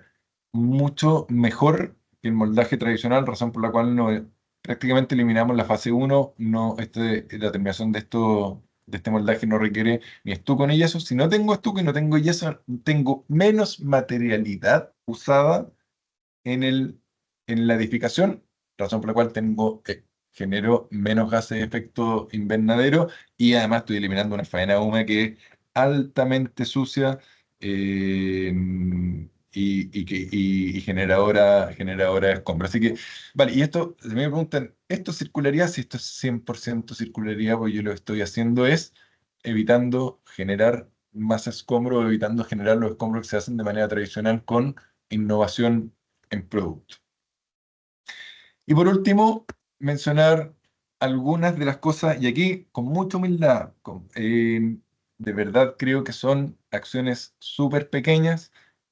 mucho mejor que el moldaje tradicional, razón por la cual prácticamente eliminamos la fase 1, la terminación de este moldaje no requiere ni estuco ni yeso. Si no tengo estuco y no tengo yeso, tengo menos materialidad usada en la edificación, razón por la cual genero menos gases de efecto invernadero, y además estoy eliminando una faena húmeda que es altamente sucia, y generadora de escombros. Así que, vale, y esto, si me preguntan, ¿esto es circularidad? Si esto es 100% circularidad, pues yo lo que estoy haciendo es evitando generar más escombros, evitando generar los escombros que se hacen de manera tradicional con innovación en producto. Y por último, mencionar algunas de las cosas, y aquí con mucha humildad, de verdad creo que son acciones súper pequeñas.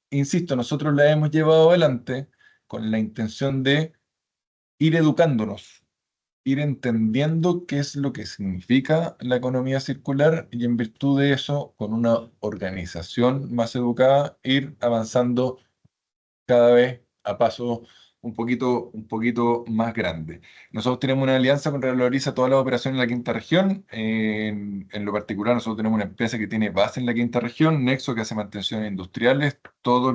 Insisto, nosotros las hemos llevado adelante con la intención de ir educándonos, ir entendiendo qué es lo que significa la economía circular, y en virtud de eso, con una organización más educada, ir avanzando cada vez a paso un poquito más grande. Nosotros tenemos una alianza con Revaloriza todas las operaciones en la quinta región. En lo particular, nosotros tenemos una empresa que tiene base en la quinta región, Nexo, que hace mantenciones industriales. Todos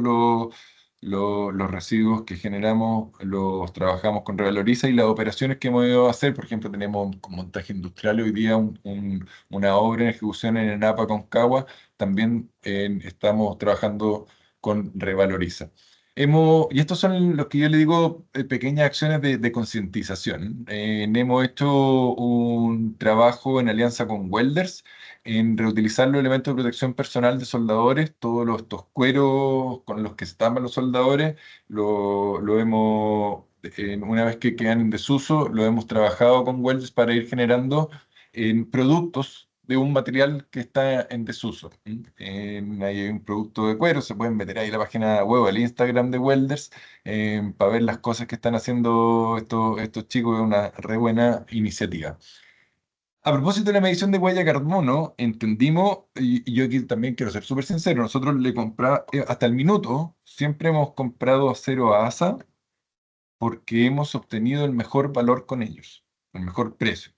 los residuos que generamos los trabajamos con Revaloriza, y las operaciones que hemos ido a hacer, por ejemplo, tenemos con montaje industrial hoy día una obra en ejecución en Enapa, Concagua. También estamos trabajando con Revaloriza. Y estos son los que yo le digo pequeñas acciones de concientización. Hemos hecho un trabajo en alianza con Welders en reutilizar los elementos de protección personal de soldadores, estos cueros con los que se tapan los soldadores, una vez que quedan en desuso, lo hemos trabajado con Welders para ir generando productos de un material que está en desuso. Ahí hay un producto de cuero, se pueden meter ahí la página web, el Instagram de Welders, para ver las cosas que están haciendo estos chicos. Es una re buena iniciativa. A propósito de la medición de huella de carbono, entendimos, y yo aquí también quiero ser súper sincero, nosotros le compramos, hasta el minuto, siempre hemos comprado acero a ASA porque hemos obtenido el mejor valor con ellos, el mejor precio.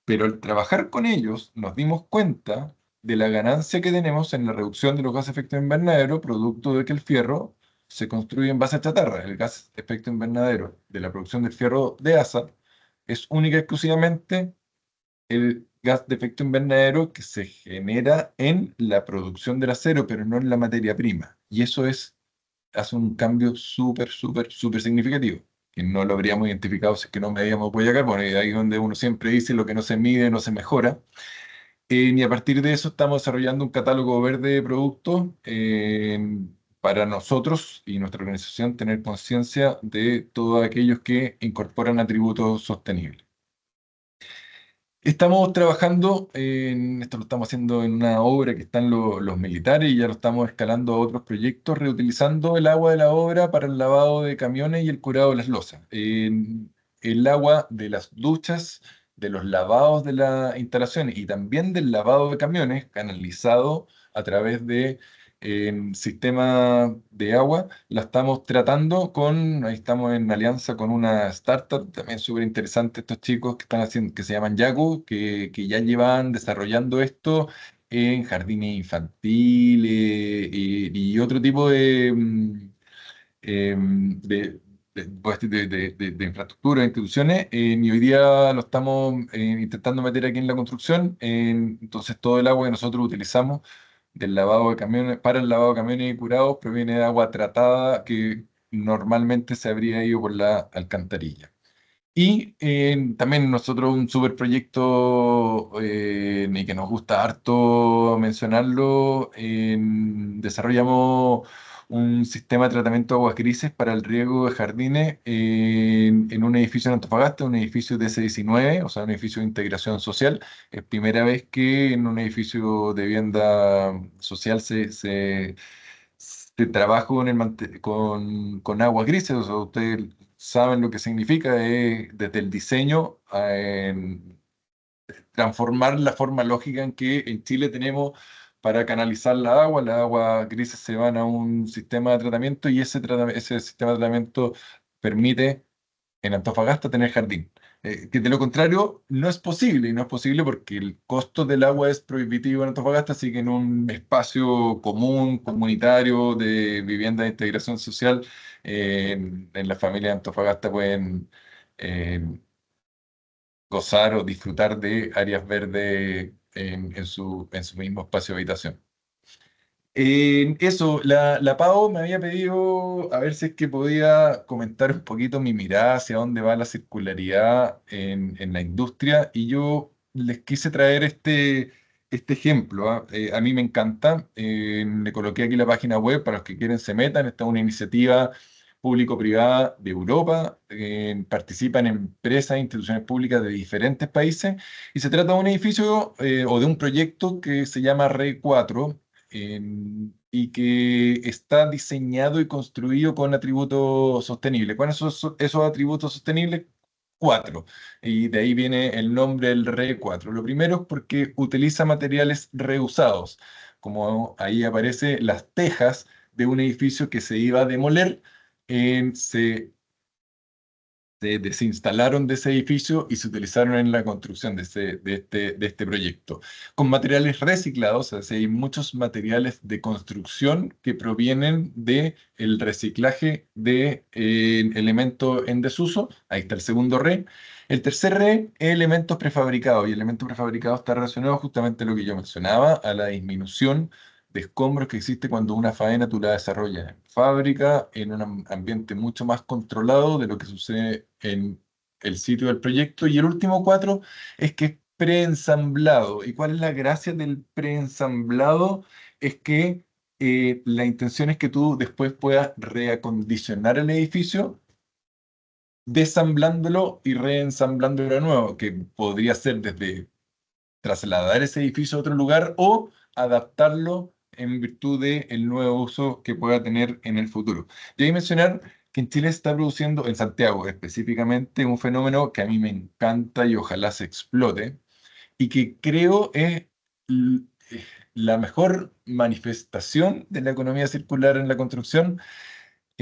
Pero al trabajar con ellos nos dimos cuenta de la ganancia que tenemos en la reducción de los gases de efecto invernadero, producto de que el fierro se construye en base a chatarra. El gas de efecto invernadero de la producción del fierro de ASA es única y exclusivamente el gas de efecto invernadero que se genera en la producción del acero, pero no en la materia prima. Y eso hace un cambio súper significativo, que no lo habríamos identificado si es que no medíamos huella de carbono. Y ahí es donde uno siempre dice: lo que no se mide no se mejora. Y a partir de eso estamos desarrollando un catálogo verde de productos, para nosotros y nuestra organización tener conciencia de todos aquellos que incorporan atributos sostenibles. Estamos trabajando esto, lo estamos haciendo en una obra que están los militares, y ya lo estamos escalando a otros proyectos, reutilizando el agua de la obra para el lavado de camiones y el curado de las losas. El agua de las duchas, de los lavados de las instalaciones y también del lavado de camiones, canalizado a través de en sistema de agua, la estamos tratando ahí estamos en alianza con una startup, también súper interesante, estos chicos que están haciendo, que se llaman Yaku, que ya llevan desarrollando esto en jardines infantiles y otro tipo de infraestructura, de instituciones, y hoy día lo estamos intentando meter aquí en la construcción. Entonces todo el agua que nosotros utilizamos del lavado de camiones, para el lavado de camiones y curados, proviene de agua tratada que normalmente se habría ido por la alcantarilla. Y también nosotros un super proyecto y que nos gusta harto mencionarlo, desarrollamos un sistema de tratamiento de aguas grises para el riego de jardines en un edificio en Antofagasta, un edificio de S19, o sea, un edificio de integración social. Es primera vez que en un edificio de vivienda social se trabaja con aguas grises. O sea, ustedes saben lo que significa desde el diseño transformar la forma lógica en que en Chile tenemos para canalizar la agua. Las aguas grises se van a un sistema de tratamiento y ese sistema de tratamiento permite en Antofagasta tener jardín. Que de lo contrario no es posible, y no es posible porque el costo del agua es prohibitivo en Antofagasta, así que en un espacio común, comunitario, de vivienda de integración social, en la familia de Antofagasta pueden eh, gozar o disfrutar de áreas verdes en su mismo espacio de habitación. Eso, la Pau me había pedido a ver si es que podía comentar un poquito mi mirada hacia dónde va la circularidad en la industria, y yo les quise traer este ejemplo. ¿Ah? A mí me encanta. Le coloqué aquí la página web para los que quieren se metan. Esta es una iniciativa público-privada de Europa. Participan empresas e instituciones públicas de diferentes países, y se trata de un edificio o de un proyecto que se llama RE 4, y que está diseñado y construido con atributos sostenibles. ¿Cuáles son esos atributos sostenibles? 4. Y de ahí viene el nombre del RE 4. Lo primero es porque utiliza materiales reusados, como ahí aparece las tejas de un edificio que se iba a demoler. Se desinstalaron de ese edificio y se utilizaron en la construcción de este proyecto. Con materiales reciclados, o sea, hay muchos materiales de construcción que provienen del reciclaje de elementos en desuso. Ahí está el segundo RE. El tercer RE es elementos prefabricados, y elementos prefabricados está relacionado justamente a lo que yo mencionaba, a la disminución de escombros que existe cuando una faena tú la desarrollas en fábrica, en un ambiente mucho más controlado de lo que sucede en el sitio del proyecto. Y el último 4 es que es preensamblado. ¿Y cuál es la gracia del preensamblado? Es que la intención es que tú después puedas reacondicionar el edificio desamblándolo y reensamblándolo de nuevo, que podría ser desde trasladar ese edificio a otro lugar o adaptarlo en virtud del nuevo uso que pueda tener en el futuro. Y ahí mencionar que en Chile se está produciendo, en Santiago específicamente, un fenómeno que a mí me encanta y ojalá se explote, y que creo es l- la mejor manifestación de la economía circular en la construcción,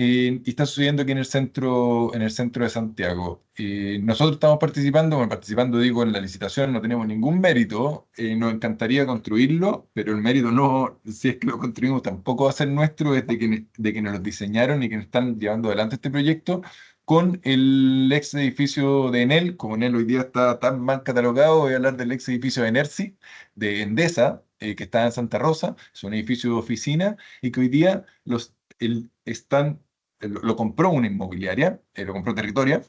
y está sucediendo aquí en el centro de Santiago. Nosotros estamos participando, bueno, participando digo en la licitación, no tenemos ningún mérito. Nos encantaría construirlo, pero el mérito no, si es que lo construimos, tampoco va a ser nuestro, es de quienes los diseñaron y que están llevando adelante este proyecto con el ex edificio de Enel. Como Enel hoy día está tan mal catalogado, voy a hablar del ex edificio de Enersi, de Endesa, que está en Santa Rosa. Es un edificio de oficina y que hoy día lo compró una inmobiliaria, lo compró Territoria,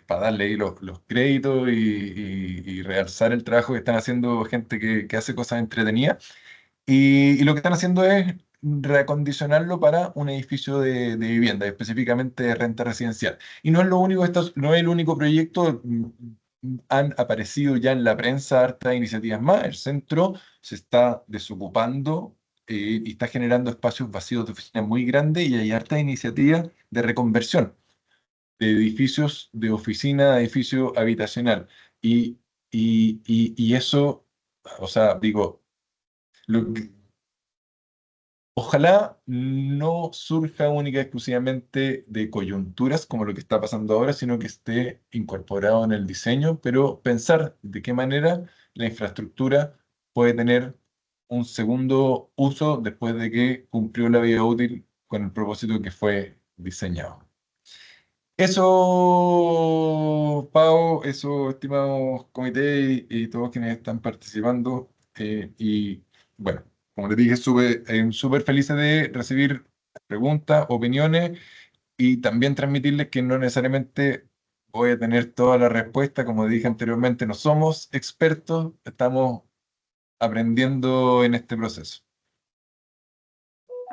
para darle ahí los créditos y realzar el trabajo que están haciendo gente que hace cosas entretenidas. Y lo que están haciendo es reacondicionarlo para un edificio de vivienda, específicamente de renta residencial. Y no es lo único, no es el único proyecto. Han aparecido ya en la prensa hartas iniciativas más. El centro se está desocupando y está generando espacios vacíos de oficina muy grandes, y hay hartas iniciativas de reconversión de edificios de oficina a edificio habitacional. Y eso, o sea, digo, lo que- Ojalá no surja única y exclusivamente de coyunturas como lo que está pasando ahora, sino que esté incorporado en el diseño, pero pensar de qué manera la infraestructura puede tener un segundo uso después de que cumplió la vida útil con el propósito que fue diseñado. Eso, Pau, eso, estimados comité y todos quienes están participando. Y bueno, como les dije, súper felices de recibir preguntas, opiniones y también transmitirles que no necesariamente voy a tener toda la respuesta. Como dije anteriormente, no somos expertos, estamos aprendiendo en este proceso.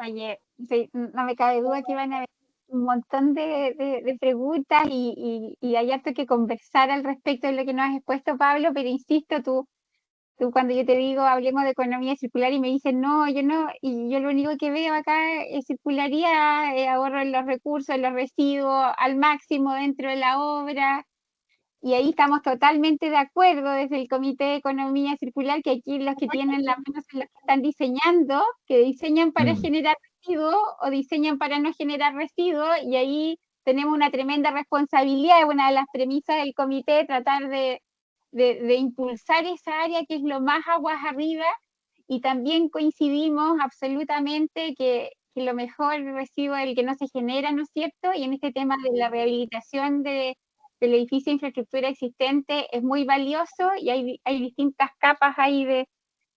Oye, sí, no me cabe duda que van a haber un montón de preguntas y hay harto que conversar al respecto de lo que nos has expuesto, Pablo, pero insisto, tú cuando yo te digo hablemos de economía circular y me dices no, yo no, y yo lo único que veo acá es circularidad, ahorro en los recursos, en los residuos al máximo dentro de la obra. Y ahí estamos totalmente de acuerdo desde el Comité de Economía Circular, que aquí los que tienen las manos son los que están diseñando, que diseñan para generar residuos o diseñan para no generar residuos, y ahí tenemos una tremenda responsabilidad, una de las premisas del comité, tratar de impulsar esa área que es lo más aguas arriba, y también coincidimos absolutamente que lo mejor residuo es el que no se genera, ¿no es cierto? Y en este tema de la rehabilitación del edificio de infraestructura existente es muy valioso y hay distintas capas ahí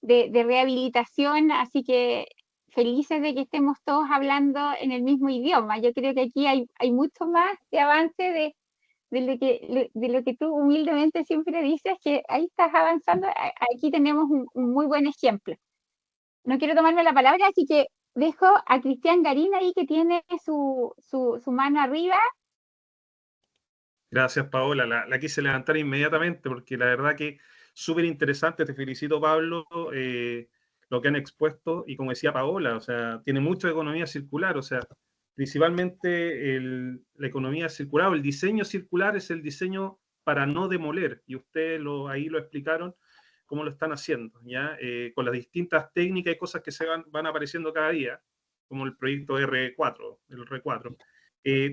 de rehabilitación, así que felices de que estemos todos hablando en el mismo idioma. Yo creo que aquí hay mucho más de avance de lo que tú humildemente siempre dices, que ahí estás avanzando. Aquí tenemos un muy buen ejemplo. No quiero tomarme la palabra, así que dejo a Cristian Garín ahí que tiene su mano arriba. Gracias, Paola. La quise levantar inmediatamente porque la verdad que súper interesante. Te felicito, Pablo, lo que han expuesto. Y como decía Paola, o sea, tiene mucho de economía circular. O sea, principalmente la economía circular o el diseño circular es el diseño para no demoler. Y ustedes ahí lo explicaron cómo lo están haciendo, ¿ya? Con las distintas técnicas y cosas que se van apareciendo cada día, como el proyecto R4, el R4.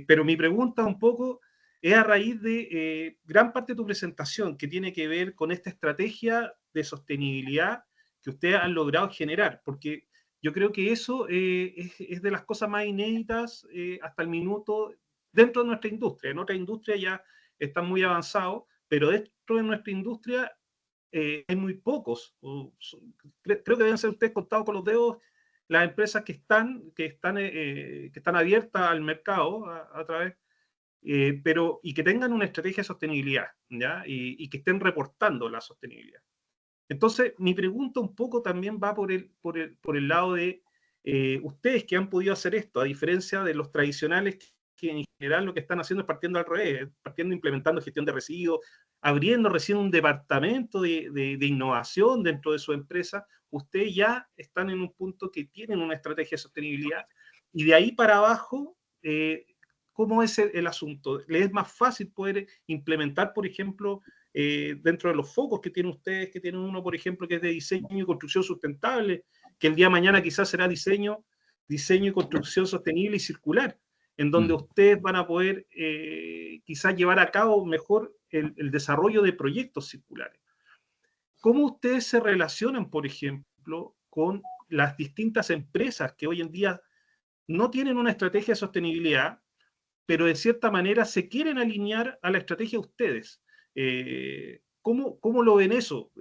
Pero mi pregunta un poco es a raíz de gran parte de tu presentación que tiene que ver con esta estrategia de sostenibilidad que ustedes han logrado generar, porque yo creo que eso es de las cosas más inéditas hasta el minuto dentro de nuestra industria. En otra industria ya están muy avanzados, pero dentro de nuestra industria hay muy pocos. Creo que deben ser ustedes contados con los dedos las empresas que están abiertas al mercado a través y que tengan una estrategia de sostenibilidad, ¿ya? Y que estén reportando la sostenibilidad. Entonces, mi pregunta un poco también va por el lado de ustedes que han podido hacer esto, a diferencia de los tradicionales que en general lo que están haciendo es partiendo al revés, implementando gestión de residuos, abriendo recién un departamento de innovación dentro de su empresa. Ustedes ya están en un punto que tienen una estrategia de sostenibilidad y de ahí para abajo ¿cómo es el asunto? ¿Les es más fácil poder implementar, por ejemplo, dentro de los focos que tienen ustedes, que tienen uno, por ejemplo, que es de diseño y construcción sustentable, que el día de mañana quizás será diseño y construcción sostenible y circular, en donde ustedes van a poder quizás llevar a cabo mejor el desarrollo de proyectos circulares? ¿Cómo ustedes se relacionan, por ejemplo, con las distintas empresas que hoy en día no tienen una estrategia de sostenibilidad, pero de cierta manera se quieren alinear a la estrategia de ustedes? ¿Cómo lo ven eso?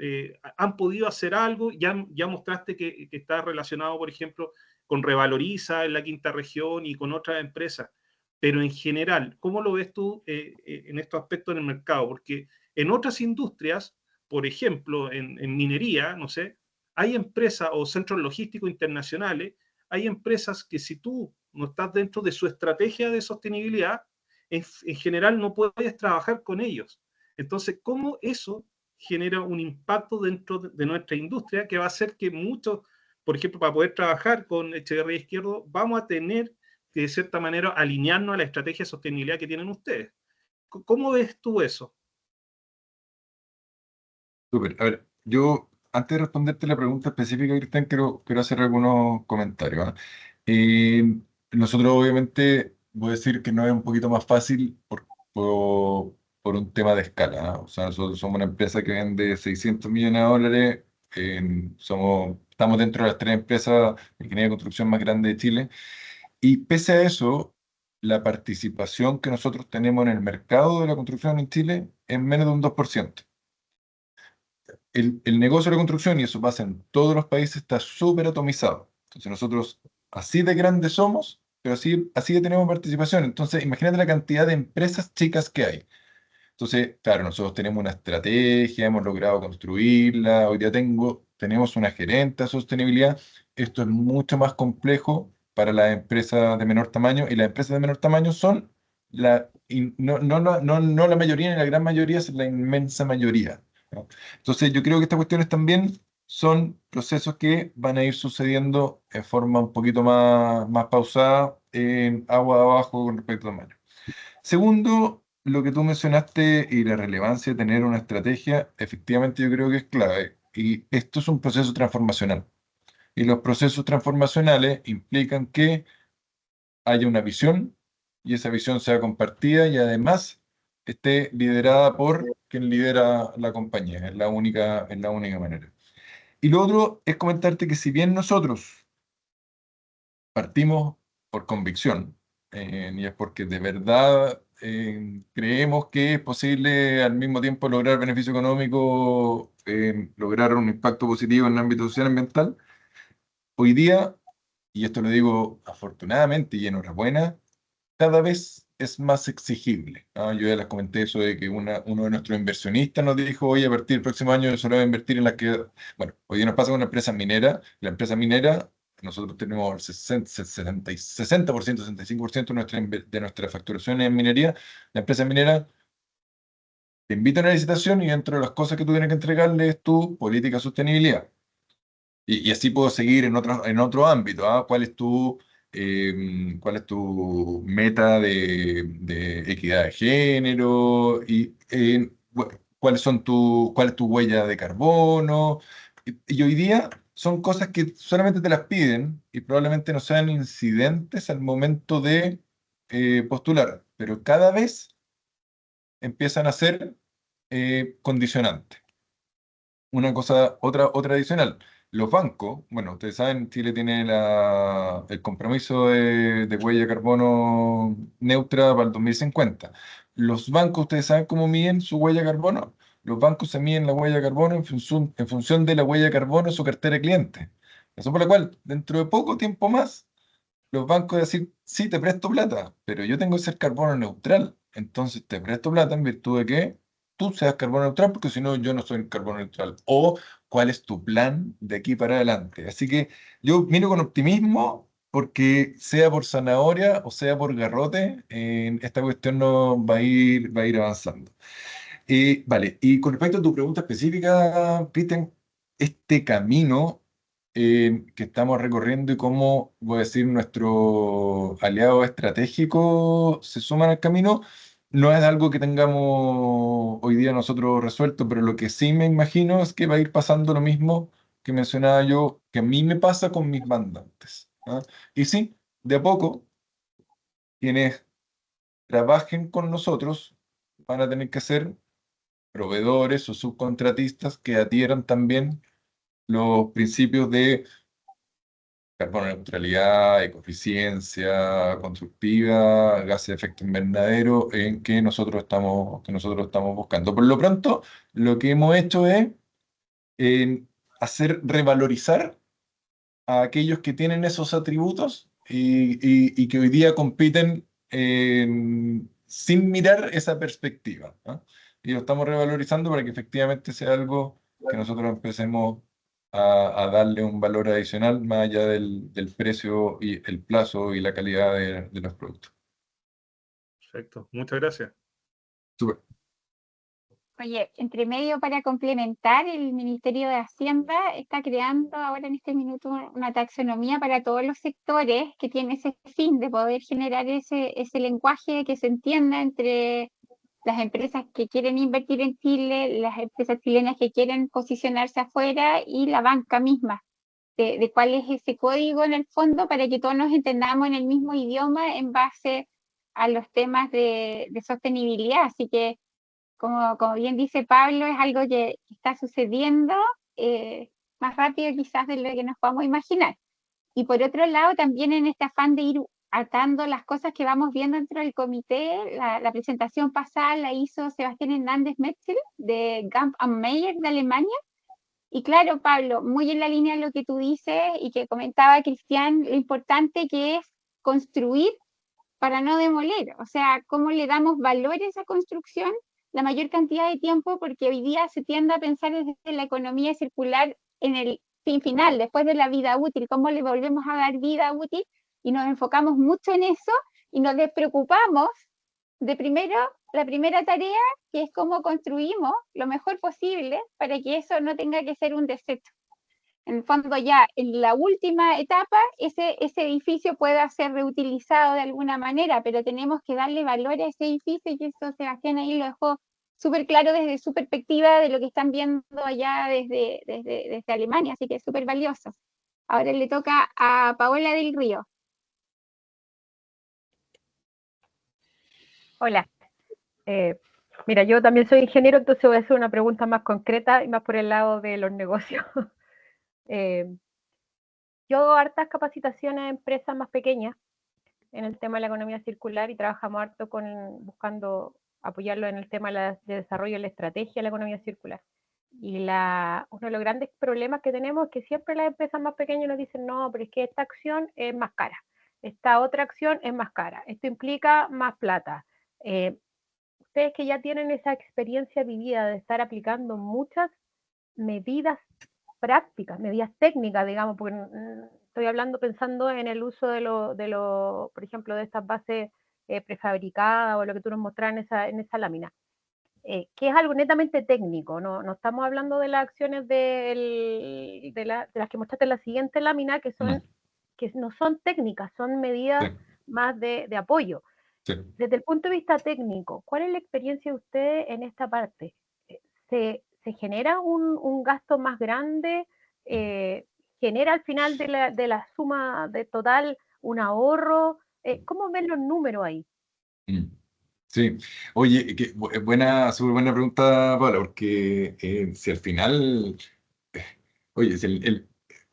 ¿Han podido hacer algo? Ya mostraste que está relacionado, por ejemplo, con Revaloriza en la quinta región y con otras empresas, pero en general, ¿cómo lo ves tú en estos aspectos en el mercado? Porque en otras industrias, por ejemplo, en minería, no sé, hay empresas o centros logísticos internacionales, hay empresas que si tú no estás dentro de su estrategia de sostenibilidad, en general no puedes trabajar con ellos. Entonces, ¿cómo eso genera un impacto dentro de nuestra industria que va a hacer que muchos, por ejemplo, para poder trabajar con Echeverría Izquierdo, vamos a tener que de cierta manera alinearnos a la estrategia de sostenibilidad que tienen ustedes? ¿Cómo ves tú eso? Súper. A ver, yo antes de responderte la pregunta específica, Cristian, quiero hacer algunos comentarios. ¿Ah? Nosotros obviamente, voy a decir que no es un poquito más fácil por un tema de escala. ¿Ah? O sea, nosotros somos una empresa que vende 600 millones de dólares, estamos dentro de las 3 empresas de ingeniería de construcción más grandes de Chile, y pese a eso, la participación que nosotros tenemos en el mercado de la construcción en Chile es menos de un 2%. El negocio de la construcción, y eso pasa en todos los países, está súper atomizado. Entonces nosotros así de grandes somos, pero así de tenemos participación. Entonces imagínate la cantidad de empresas chicas que hay. Entonces, claro, nosotros tenemos una estrategia, hemos logrado construirla, hoy día tenemos una gerente de sostenibilidad. Esto es mucho más complejo para las empresas de menor tamaño, y las empresas de menor tamaño son no la mayoría ni la gran mayoría, es la inmensa mayoría. ¿No? Entonces, yo creo que estas cuestiones también son procesos que van a ir sucediendo en forma un poquito más pausada, en agua abajo con respecto al tamaño. Segundo, lo que tú mencionaste y la relevancia de tener una estrategia, efectivamente yo creo que es clave. Y esto es un proceso transformacional. Y los procesos transformacionales implican que haya una visión, y esa visión sea compartida y además esté liderada por quien lidera la compañía. Es la única manera. Y lo otro es comentarte que si bien nosotros partimos por convicción, y es porque de verdad creemos que es posible al mismo tiempo lograr beneficio económico, lograr un impacto positivo en el ámbito social y ambiental. Hoy día, y esto lo digo afortunadamente y enhorabuena, cada vez es más exigible. ¿Ah? Yo ya les comenté eso de que uno de nuestros inversionistas nos dijo, oye, a partir del próximo año solo voy a invertir en las que... Bueno, hoy día nos pasa con una empresa minera. La empresa minera, nosotros tenemos el 60%, 65% de nuestra facturación en minería. La empresa minera te invita a una licitación y dentro de las cosas que tú tienes que entregarle es tu política de sostenibilidad. Y así puedo seguir en otro ámbito. ¿Ah? ¿Cuál es tu meta de equidad de género? Y cuál es tu huella de carbono? Y hoy día son cosas que solamente te las piden y probablemente no sean incidentes al momento de postular, pero cada vez empiezan a ser condicionantes. Una cosa, otra adicional. Los bancos, bueno, ustedes saben, Chile tiene el compromiso de huella de carbono neutra para el 2050. Los bancos, ustedes saben cómo miden su huella de carbono. Los bancos se miden la huella de carbono en función de la huella de carbono de su cartera de clientes. Eso por lo cual, dentro de poco tiempo más, los bancos decir, sí, te presto plata, pero yo tengo que ser carbono neutral. Entonces te presto plata en virtud de que tú seas carbono neutral, porque si no, yo no soy carbono neutral. O cuál es tu plan de aquí para adelante. Así que yo miro con optimismo, porque sea por zanahoria o sea por garrote, esta cuestión no va a ir avanzando. Vale, y con respecto a tu pregunta específica, Cristian, este camino que estamos recorriendo y cómo, voy a decir, nuestros aliados estratégicos se suman al camino, no es algo que tengamos hoy día nosotros resuelto, pero lo que sí me imagino es que va a ir pasando lo mismo que mencionaba yo, que a mí me pasa con mis mandantes. ¿Ah? Y sí, de a poco, quienes trabajen con nosotros van a tener que ser proveedores o subcontratistas que adhieran también los principios de carbono neutralidad, ecoeficiencia constructiva, gases de efecto invernadero, en que nosotros estamos buscando. Por lo pronto, lo que hemos hecho es hacer revalorizar a aquellos que tienen esos atributos y que hoy día compiten sin mirar esa perspectiva. ¿Ah? Y lo estamos revalorizando para que efectivamente sea algo que nosotros empecemos a darle un valor adicional más allá del precio y el plazo y la calidad de los productos. Perfecto, muchas gracias. Súper. Oye, entre medio, para complementar, el Ministerio de Hacienda está creando ahora en este minuto una taxonomía para todos los sectores que tiene ese fin de poder generar ese lenguaje que se entienda entre las empresas que quieren invertir en Chile, las empresas chilenas que quieren posicionarse afuera y la banca misma, de cuál es ese código en el fondo para que todos nos entendamos en el mismo idioma en base a los temas de sostenibilidad. Así que, como bien dice Pablo, es algo que está sucediendo más rápido quizás de lo que nos podamos imaginar. Y por otro lado, también en este afán de ir atando las cosas que vamos viendo dentro del comité, la presentación pasada la hizo Sebastián Hernández Metzel de Gamp and Meyer de Alemania. Y claro, Pablo, muy en la línea de lo que tú dices y que comentaba Cristian, lo importante que es construir para no demoler. O sea, cómo le damos valor a esa construcción la mayor cantidad de tiempo, porque hoy día se tiende a pensar desde la economía circular en el fin final, después de la vida útil, cómo le volvemos a dar vida útil, y nos enfocamos mucho en eso y nos despreocupamos de primero, la primera tarea, que es cómo construimos lo mejor posible para que eso no tenga que ser un desecho. En el fondo, ya en la última etapa, ese edificio pueda ser reutilizado de alguna manera, pero tenemos que darle valor a ese edificio, y eso Sebastián ahí lo dejó súper claro desde su perspectiva de lo que están viendo allá desde Alemania, así que es súper valioso. Ahora le toca a Paola del Río. Hola. Mira, yo también soy ingeniero, entonces voy a hacer una pregunta más concreta y más por el lado de los negocios. Yo hago hartas capacitaciones a empresas más pequeñas en el tema de la economía circular y trabajamos harto buscando apoyarlo en el tema de desarrollo de la estrategia de la economía circular. Y uno de los grandes problemas que tenemos es que siempre las empresas más pequeñas nos dicen, no, pero es que esta acción es más cara, esta otra acción es más cara, esto implica más plata. Ustedes que ya tienen esa experiencia vivida de estar aplicando muchas medidas prácticas, medidas técnicas, digamos, porque estoy pensando en el uso por ejemplo, de estas bases prefabricadas o lo que tú nos mostrabas en esa lámina, que es algo netamente técnico, no estamos hablando de las acciones de las que mostraste en la siguiente lámina, que no son técnicas, son medidas más de apoyo. Sí. Desde el punto de vista técnico, ¿cuál es la experiencia de ustedes en esta parte? ¿Se genera un gasto más grande? ¿Genera al final de la suma de total un ahorro? ¿Cómo ven los números ahí? Sí, oye, súper buena pregunta, Paula, porque si al final, oye,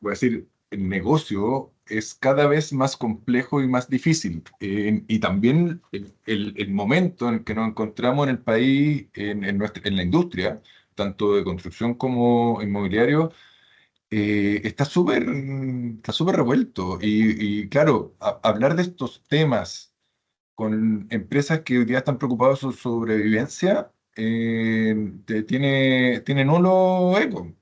voy a decir, el negocio es cada vez más complejo y más difícil. Y también el momento en el que nos encontramos en el país, en la industria, tanto de construcción como inmobiliario, está súper revuelto. Y claro, hablar de estos temas con empresas que hoy día están preocupadas por su sobrevivencia, tiene nulo eco.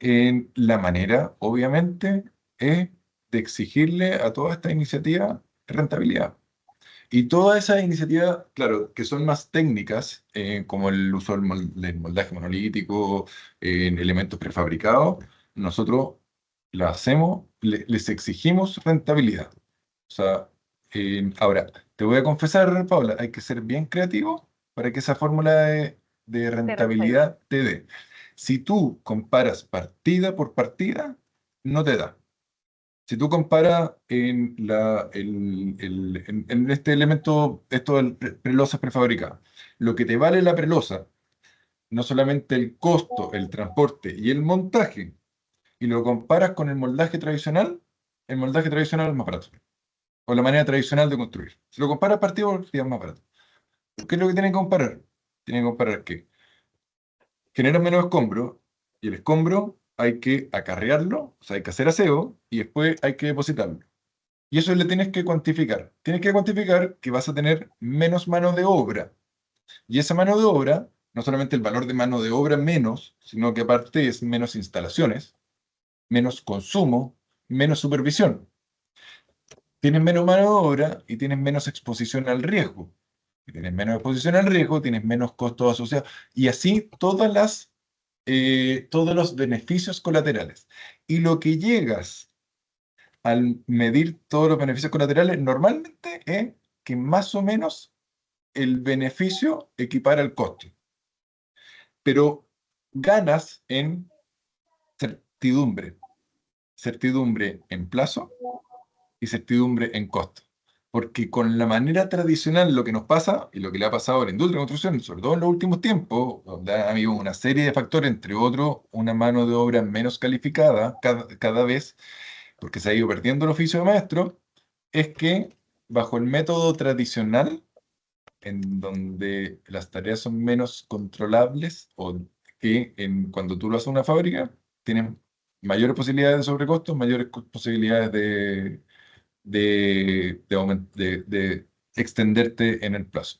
La manera, obviamente, es de exigirle a toda esta iniciativa rentabilidad. Y todas esas iniciativas, claro, que son más técnicas, como el uso del moldaje monolítico, en elementos prefabricados, nosotros las hacemos, les exigimos rentabilidad. O sea, ahora, te voy a confesar, Paula, hay que ser bien creativo para que esa fórmula de rentabilidad te dé. Si tú comparas partida por partida, no te da. Si tú comparas en este elemento, esto de prelosas prefabricadas, lo que te vale la prelosa, no solamente el costo, el transporte y el montaje, y lo comparas con el moldaje tradicional es más barato. O la manera tradicional de construir. Si lo comparas partido por partida es más barato. ¿Qué es lo que tienen que comparar? Tienen que comparar que generan menos escombro, y el escombro hay que acarrearlo, o sea, hay que hacer aseo, y después hay que depositarlo. Y eso le tienes que cuantificar. Tienes que cuantificar que vas a tener menos mano de obra. Y esa mano de obra, no solamente el valor de mano de obra menos, sino que aparte es menos instalaciones, menos consumo, menos supervisión. Tienes menos mano de obra y tienes menos exposición al riesgo. Si tienes menos exposición al riesgo, tienes menos costos asociados. Y así todos los beneficios colaterales. Y lo que llegas al medir todos los beneficios colaterales normalmente es que más o menos el beneficio equipara el costo. Pero ganas en certidumbre. Certidumbre en plazo y certidumbre en costo. Porque con la manera tradicional lo que nos pasa, y lo que le ha pasado a la industria de la construcción, sobre todo en los últimos tiempos, donde ha habido una serie de factores, entre otros, una mano de obra menos calificada cada vez, porque se ha ido perdiendo el oficio de maestro, es que bajo el método tradicional, en donde las tareas son menos controlables, o que cuando tú lo haces en una fábrica, tienes mayores posibilidades de sobrecostos, mayores posibilidades de extenderte en el plazo.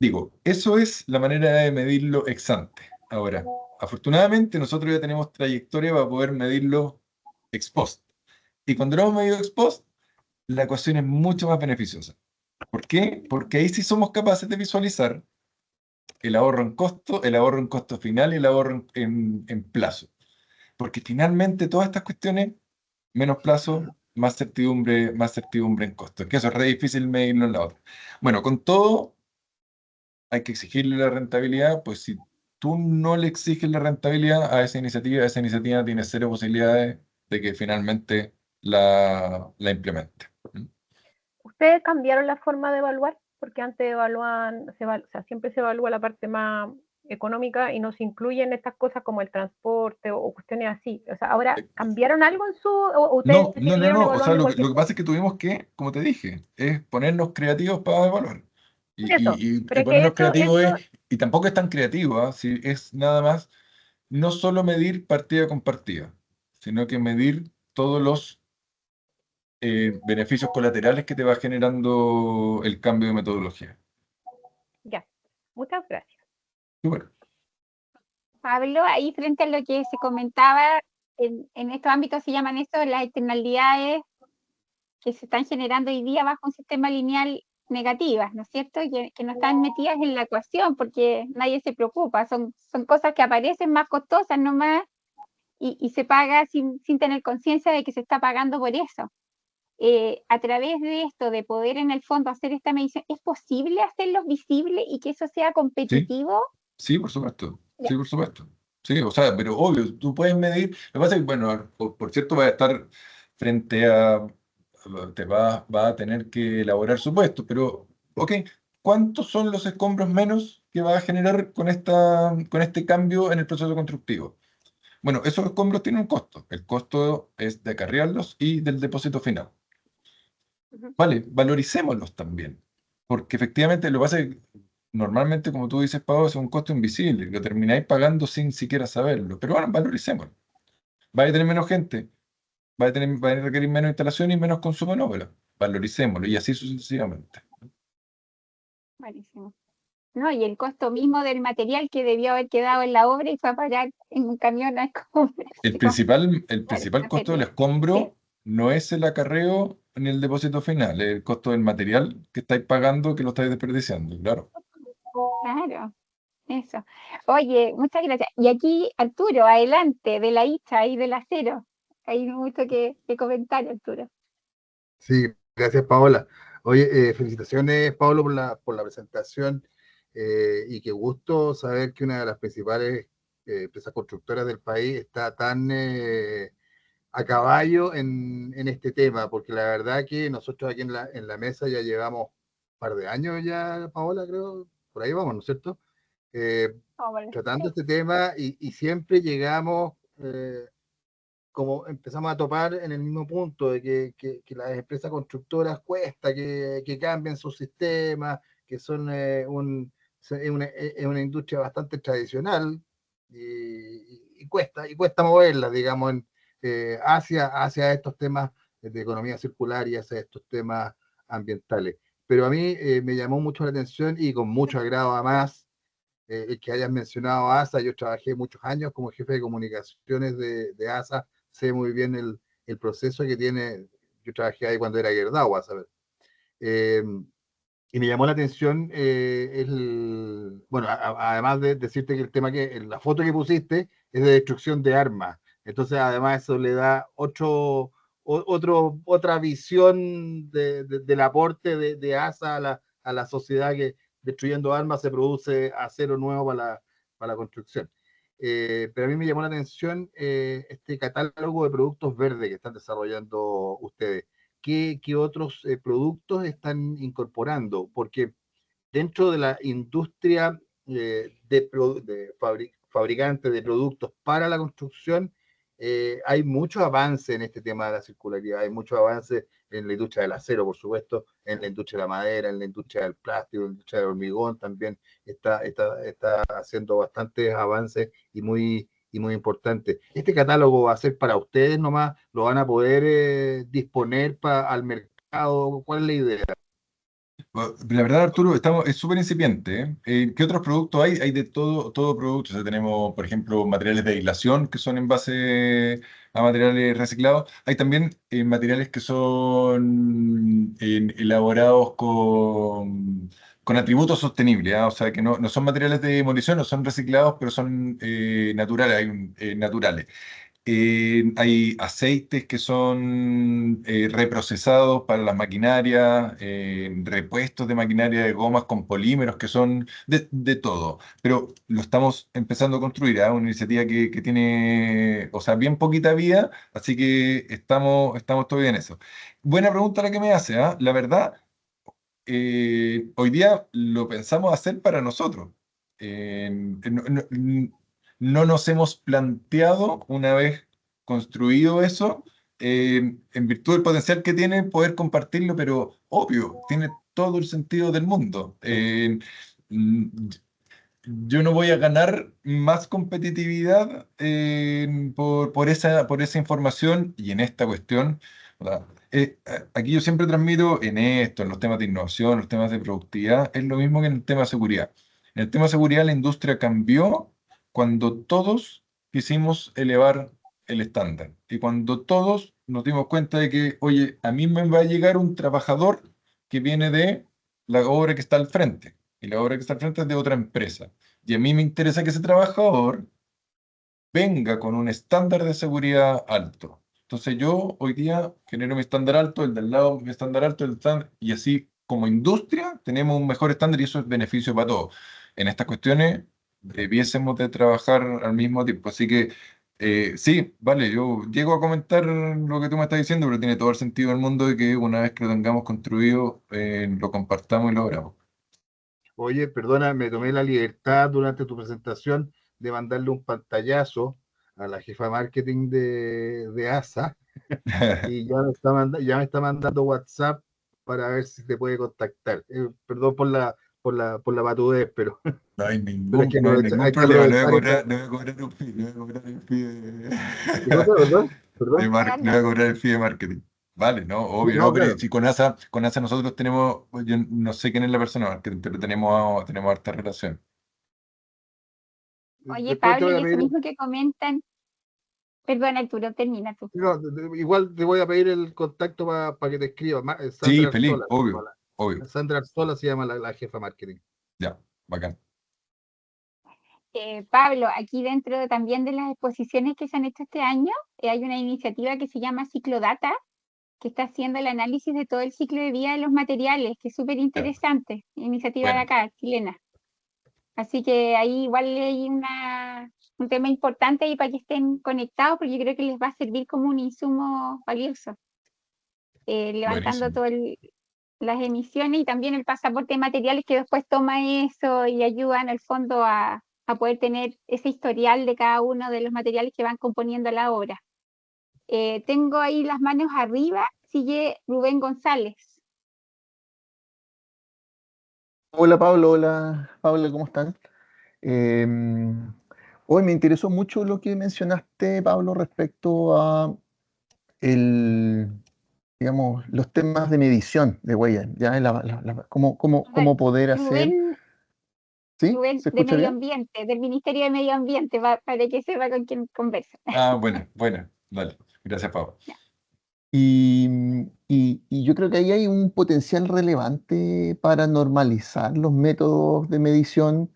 Digo, eso es la manera de medirlo ex ante. Ahora, afortunadamente nosotros ya tenemos trayectoria para poder medirlo ex post. Y cuando lo hemos medido ex post, la ecuación es mucho más beneficiosa. ¿Por qué? Porque ahí sí somos capaces de visualizar el ahorro en costo final y el ahorro en plazo. Porque finalmente todas estas cuestiones, menos plazo, más certidumbre en costo. Que eso es re difícil medirlo en la otra. Bueno, con todo, hay que exigirle la rentabilidad, pues si tú no le exiges la rentabilidad a esa iniciativa tiene cero posibilidades de que finalmente la implemente. ¿Ustedes cambiaron la forma de evaluar? Porque antes evalúan, o sea, siempre se evalúa la parte más económica y no se incluyen estas cosas como el transporte o cuestiones así. O sea, ahora, ¿cambiaron algo en su...? ¿O ustedes siguieron No. O sea, evaluando lo que pasa es que tuvimos que, como te dije, es ponernos creativos para evaluar. Por eso, Y pero es que ponernos eso, creativos y tampoco es tan creativo, ¿ah? Si es nada más, no solo medir partida con partida, sino que medir todos los beneficios colaterales que te va generando el cambio de metodología. ya, muchas gracias. Súper. Pablo, ahí frente a lo que se comentaba, en estos ámbitos se llaman esto las externalidades que se están generando hoy día bajo un sistema lineal negativas, ¿no es cierto? Que no están metidas en la ecuación porque nadie se preocupa, son cosas que aparecen más costosas nomás y se paga sin tener conciencia de que se está pagando por eso. A través de esto, de poder en el fondo hacer esta medición, ¿es posible hacerlos visibles y que eso sea competitivo? Sí, por supuesto. Sí, por supuesto. Sí, o sea, pero obvio, tú puedes medir. Lo que pasa es que, bueno, por cierto, va a estar frente a. Va a tener que elaborar supuestos, pero, ok, ¿cuántos son los escombros menos que va a generar con este cambio en el proceso constructivo? Bueno, esos escombros tienen un costo. El costo es de acarrearlos y del depósito final. Vale, valoricémoslos también. Porque efectivamente lo que pasa es que normalmente, como tú dices, Pablo, es un costo invisible. Lo termináis pagando sin siquiera saberlo. Pero bueno, valoricémoslo. Va a tener menos gente. Va a requerir menos instalación y menos consumo en obra. Valoricémoslo y así sucesivamente. Buenísimo. No, y el costo mismo del material que debió haber quedado en la obra y fue a parar en un camión a escombros. El principal costo del escombro no es el acarreo ni el depósito final, es el costo del material que estáis pagando que lo estáis desperdiciando, claro. Claro, eso. Oye, muchas gracias. Y aquí, Arturo, adelante, de la ICHA y del acero. Hay mucho que comentar, Arturo. Sí, gracias Paola. Oye, felicitaciones Pablo por la presentación y qué gusto saber que una de las principales empresas constructoras del país está tan a caballo en este tema, porque la verdad que nosotros aquí en la mesa ya llevamos un par de años ya, Paola, creo, por ahí vamos, ¿no es cierto? Tratando este tema y siempre llegamos como empezamos a topar en el mismo punto de que las empresas constructoras cuesta que cambien sus sistemas, que son una industria bastante tradicional y cuesta moverla, digamos, hacia estos temas de economía circular y hacia estos temas ambientales. Pero a mí me llamó mucho la atención y con mucho agrado además que hayas mencionado ASA. Yo trabajé muchos años como jefe de comunicaciones de ASA, sé muy bien el proceso que tiene. Yo trabajé ahí cuando era Gerdau, a saber. Y me llamó la atención, bueno, además de decirte que el tema la foto que pusiste es de destrucción de armas. Entonces, además, eso le da otra visión del aporte de ASA a la sociedad que destruyendo armas se produce acero nuevo para la construcción. Pero a mí me llamó la atención este catálogo de productos verdes que están desarrollando ustedes. ¿Qué otros productos están incorporando? Porque dentro de la industria fabricantes de productos para la construcción, hay mucho avance en este tema de la circularidad, hay mucho avance en la industria del acero, por supuesto, en la industria de la madera, en la industria del plástico, en la industria del hormigón también está haciendo bastantes avances y muy importantes. ¿Este catálogo va a ser para ustedes nomás? ¿Lo van a poder disponer al mercado? ¿Cuál es la idea? La verdad, Arturo, es súper incipiente, ¿eh? ¿Qué otros productos hay? Hay de todo producto. O sea, tenemos, por ejemplo, materiales de aislación que son en base a materiales reciclados. Hay también materiales que son elaborados con atributos sostenibles, ¿ah? O sea, que no son materiales de demolición, no son reciclados, pero son naturales. Hay aceites que son reprocesados para las maquinarias, repuestos de maquinaria de gomas con polímeros que son de todo. Pero lo estamos empezando a construir, ¿ah? Una iniciativa que tiene, o sea, bien poquita vida, así que estamos todavía en eso. Buena pregunta la que me hace, ¿ah? La verdad, hoy día lo pensamos hacer para nosotros. No nos hemos planteado, una vez construido eso, en virtud del potencial que tiene, poder compartirlo, pero obvio, tiene todo el sentido del mundo. Mm, yo no voy a ganar más competitividad por esa información y en esta cuestión. ¿Verdad? Aquí yo siempre transmito en esto, en los temas de innovación, en los temas de productividad, es lo mismo que en el tema de seguridad. En el tema de seguridad la industria cambió cuando todos quisimos elevar el estándar y cuando todos nos dimos cuenta de que, oye, a mí me va a llegar un trabajador que viene de la obra que está al frente y la obra que está al frente es de otra empresa. Y a mí me interesa que ese trabajador venga con un estándar de seguridad alto. Entonces yo hoy día genero mi estándar alto, el del lado mi estándar alto, y así como industria tenemos un mejor estándar y eso es beneficio para todos. En estas cuestiones debiésemos de trabajar al mismo tiempo. Así que sí, vale, yo llego a comentar lo que tú me estás diciendo, pero tiene todo el sentido del mundo de que una vez que lo tengamos construido, lo compartamos y lo logramos. Oye, perdona, me tomé la libertad durante tu presentación de mandarle un pantallazo a la jefa de marketing de ASA y ya me está mandando WhatsApp para ver si te puede contactar. Perdón por la patudez, pero No hay pero ningún, es que no hay ningún hay que problema, no voy a aprovechar. cobrar, no voy a cobrar un fee, no voy a cobrar el fee ¿Qué cosa, verdad? ¿Perdón? no voy a cobrar el fee de marketing. Vale, no, Sí, obvio, no, no, pero claro. si con ASA nosotros tenemos, yo no sé quién es la persona de marketing, pero tenemos harta relación. Oye, Después te Pablo, voy a y eso pedir, mismo que comentan, perdón, Arturo, termina tú. no, igual te voy a pedir el contacto para que te escriba. Sí, Sandra feliz, Arzola, obvio, obvio. Sandra Arzola se llama la jefa de marketing. Ya, bacán. Pablo, aquí dentro también de las exposiciones que se han hecho este año, hay una iniciativa que se llama Ciclodata, que está haciendo el análisis de todo el ciclo de vida de los materiales, que es súper Ya, interesante, iniciativa de bueno, acá, chilena. Así que ahí igual hay un tema importante ahí para que estén conectados, porque yo creo que les va a servir como un insumo valioso, levantando buenísimo. todas las emisiones y también el pasaporte de materiales que después toma eso y ayuda en el fondo a poder tener ese historial de cada uno de los materiales que van componiendo la obra. Tengo ahí las manos arriba, sigue Rubén González. Hola Pablo, hola Pablo, ¿cómo están? Hoy me interesó mucho lo que mencionaste, Pablo, respecto a digamos, los temas de medición de huellas, ya cómo poder hacer. Rubén, ¿Sí? Rubén ¿Se de escucha Medio bien? Ambiente, del Ministerio de Medio Ambiente, para que sepa con quién conversa. Bueno, dale. Gracias, Pablo. Y yo creo que ahí hay un potencial relevante para normalizar los métodos de medición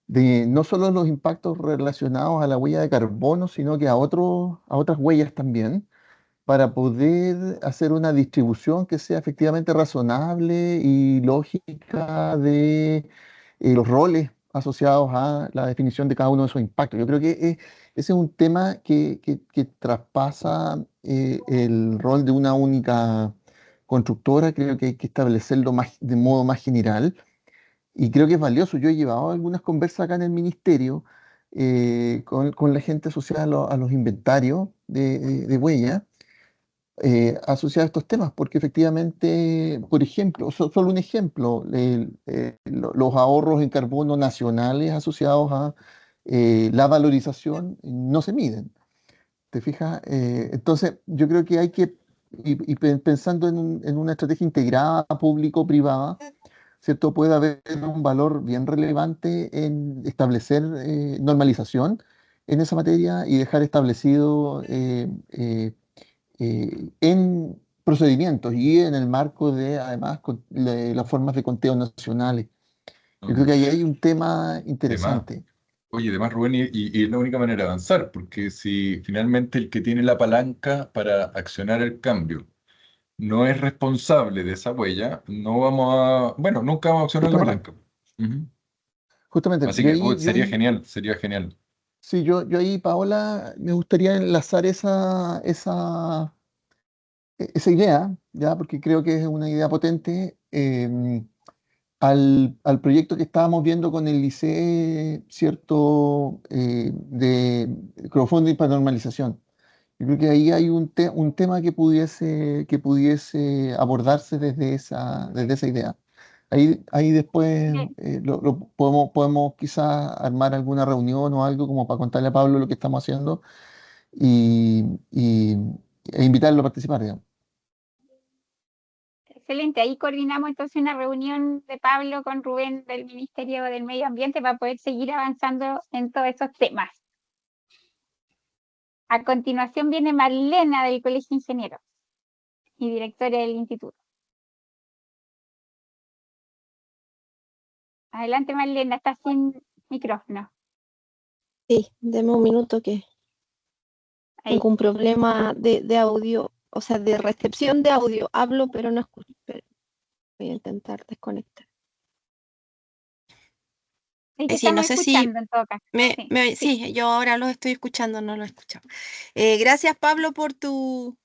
de no solo los impactos relacionados a la huella de carbono, sino que a otras huellas también. para poder hacer una distribución que sea efectivamente razonable y lógica de los roles asociados a la definición de cada uno de esos impactos. Yo creo que ese es un tema que traspasa el rol de una única constructora. Creo que hay que establecerlo de modo más general y creo que es valioso. Yo he llevado algunas conversas acá en el ministerio con la gente asociada a los inventarios de huella asociada a estos temas, porque efectivamente, por ejemplo, solo un ejemplo, los ahorros en carbono nacionales asociados a la valorización no se miden. ¿Te fijas? Entonces, yo creo que hay que, pensando en una estrategia integrada público-privada, ¿cierto? Puede haber un valor bien relevante en establecer normalización en esa materia y dejar establecido en procedimientos y en el marco de, además, las formas de conteo nacionales. Yo creo que ahí hay un tema interesante. Oye, además, Rubén, y es la única manera de avanzar, porque si finalmente el que tiene la palanca para accionar el cambio no es responsable de esa huella, no vamos bueno, nunca vamos a accionar la palanca. Justamente, Así que sería genial, sería genial. Sí, yo ahí, Paola, me gustaría enlazar esa idea, ¿ya? Porque creo que es una idea potente, al proyecto que estábamos viendo con el liceo, ¿cierto? De crowdfunding para normalización. Yo creo que ahí hay un tema que pudiese abordarse desde esa idea. Ahí después podemos quizás armar alguna reunión o algo como para contarle a Pablo lo que estamos haciendo e invitarlo a participar, digamos. Excelente, ahí coordinamos entonces una reunión de Pablo con Rubén del Ministerio del Medio Ambiente para poder seguir avanzando en todos esos temas. A continuación viene Marlena del Colegio Ingeniero y directora del instituto. Adelante, Marlena, estás sin micrófono. Sí, deme un minuto que tengo un problema de audio, o sea, de recepción de audio. Hablo, pero no escucho. Voy a intentar desconectar. Sí, no sé si en todo caso. sí, yo ahora lo estoy escuchando, no lo he escuchado. Gracias, Pablo, por tu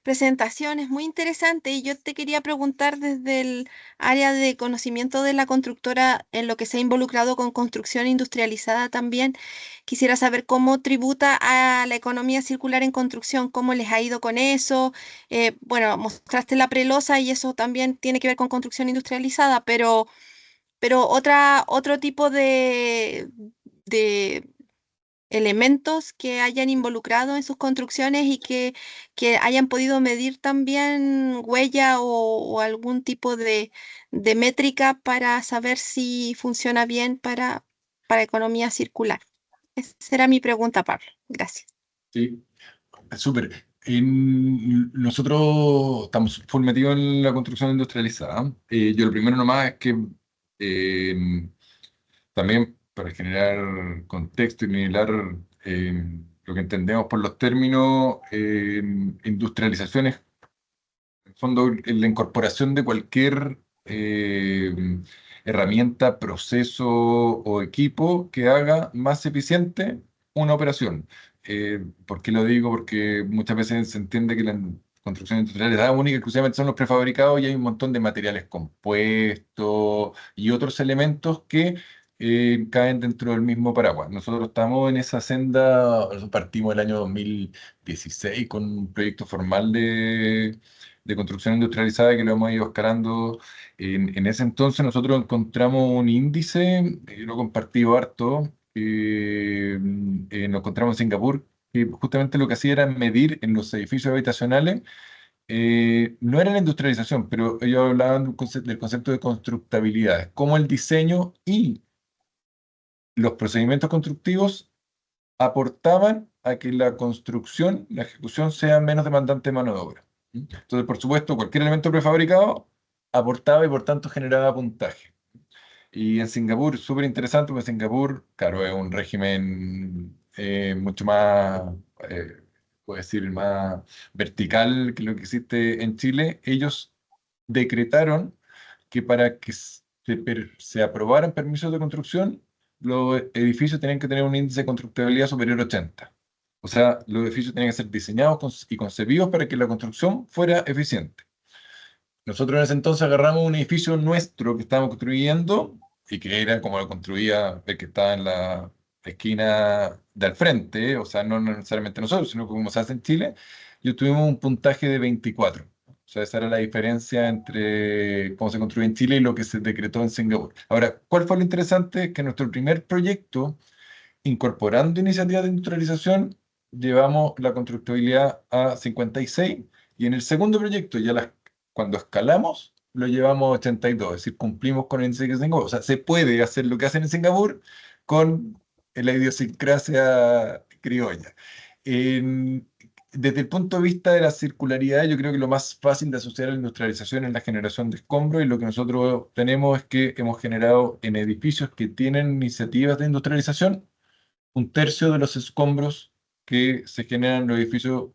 presentación, es muy interesante y yo te quería preguntar desde el área de conocimiento de la constructora en lo que se ha involucrado con construcción industrializada también. Quisiera saber cómo tributa a la economía circular en construcción, cómo les ha ido con eso. Bueno, mostraste la prelosa y eso también tiene que ver con construcción industrializada, pero otro tipo de elementos que hayan involucrado en sus construcciones y que hayan podido medir también huella o algún tipo de métrica para saber si funciona bien para economía circular. Esa era mi pregunta, Pablo. Gracias. Sí, súper. Nosotros estamos full metidos en la construcción industrializada. Yo lo primero nomás es que también para generar contexto y nivelar lo que entendemos por los términos, industrialización es, en el fondo, la incorporación de cualquier herramienta, proceso o equipo que haga más eficiente una operación. ¿Por qué lo digo? Porque muchas veces se entiende que la construcción industrial es la única, exclusivamente son los prefabricados y hay un montón de materiales compuestos y otros elementos que caen dentro del mismo paraguas. Nosotros estamos en esa senda, nosotros partimos el año 2016 con un proyecto formal de construcción industrializada que lo hemos ido escalando. En ese entonces nosotros encontramos un índice, lo he compartido harto, lo encontramos en Singapur, que justamente lo que hacía era medir en los edificios habitacionales. No era la industrialización, pero ellos hablaban del concepto de constructabilidad, cómo el diseño y los procedimientos constructivos aportaban a que la construcción, la ejecución sea menos demandante de mano de obra. Entonces, por supuesto, cualquier elemento prefabricado aportaba y por tanto generaba puntaje. Y en Singapur, súper interesante, porque Singapur, claro, es un régimen mucho más puede decir, más vertical que lo que existe en Chile, ellos decretaron que para que se aprobaran permisos de construcción, los edificios tenían que tener un índice de constructibilidad superior a 80. O sea, los edificios tenían que ser diseñados y concebidos para que la construcción fuera eficiente. Nosotros en ese entonces agarramos un edificio nuestro que estábamos construyendo y que era como lo construía el que estaba en la esquina de al frente, o sea, no necesariamente nosotros, sino como se hace en Chile, y tuvimos un puntaje de 24. O sea, esa era la diferencia entre cómo se construye en Chile y lo que se decretó en Singapur. Ahora, ¿cuál fue lo interesante? Que nuestro primer proyecto, incorporando iniciativas de industrialización, llevamos la constructibilidad a 56, y en el segundo proyecto, cuando escalamos, lo llevamos a 82, es decir, cumplimos con el índice de Singapur. O sea, se puede hacer lo que hacen en Singapur con la idiosincrasia criolla. Desde el punto de vista de la circularidad, yo creo que lo más fácil de asociar a la industrialización es la generación de escombros, y lo que nosotros tenemos es que hemos generado en edificios que tienen iniciativas de industrialización 1/3 de los escombros que se generan en los edificios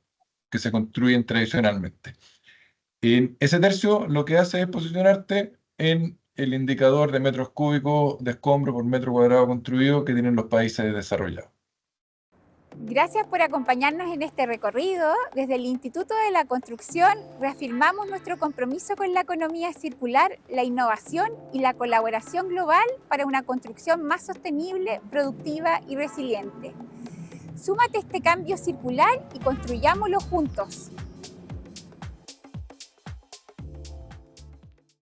que se construyen tradicionalmente. En ese tercio lo que hace es posicionarte en el indicador de metros cúbicos de escombro por metro cuadrado construido que tienen los países desarrollados. Gracias por acompañarnos en este recorrido. Desde el Instituto de la Construcción reafirmamos nuestro compromiso con la economía circular, la innovación y la colaboración global para una construcción más sostenible, productiva y resiliente. Súmate a este cambio circular y construyámoslo juntos.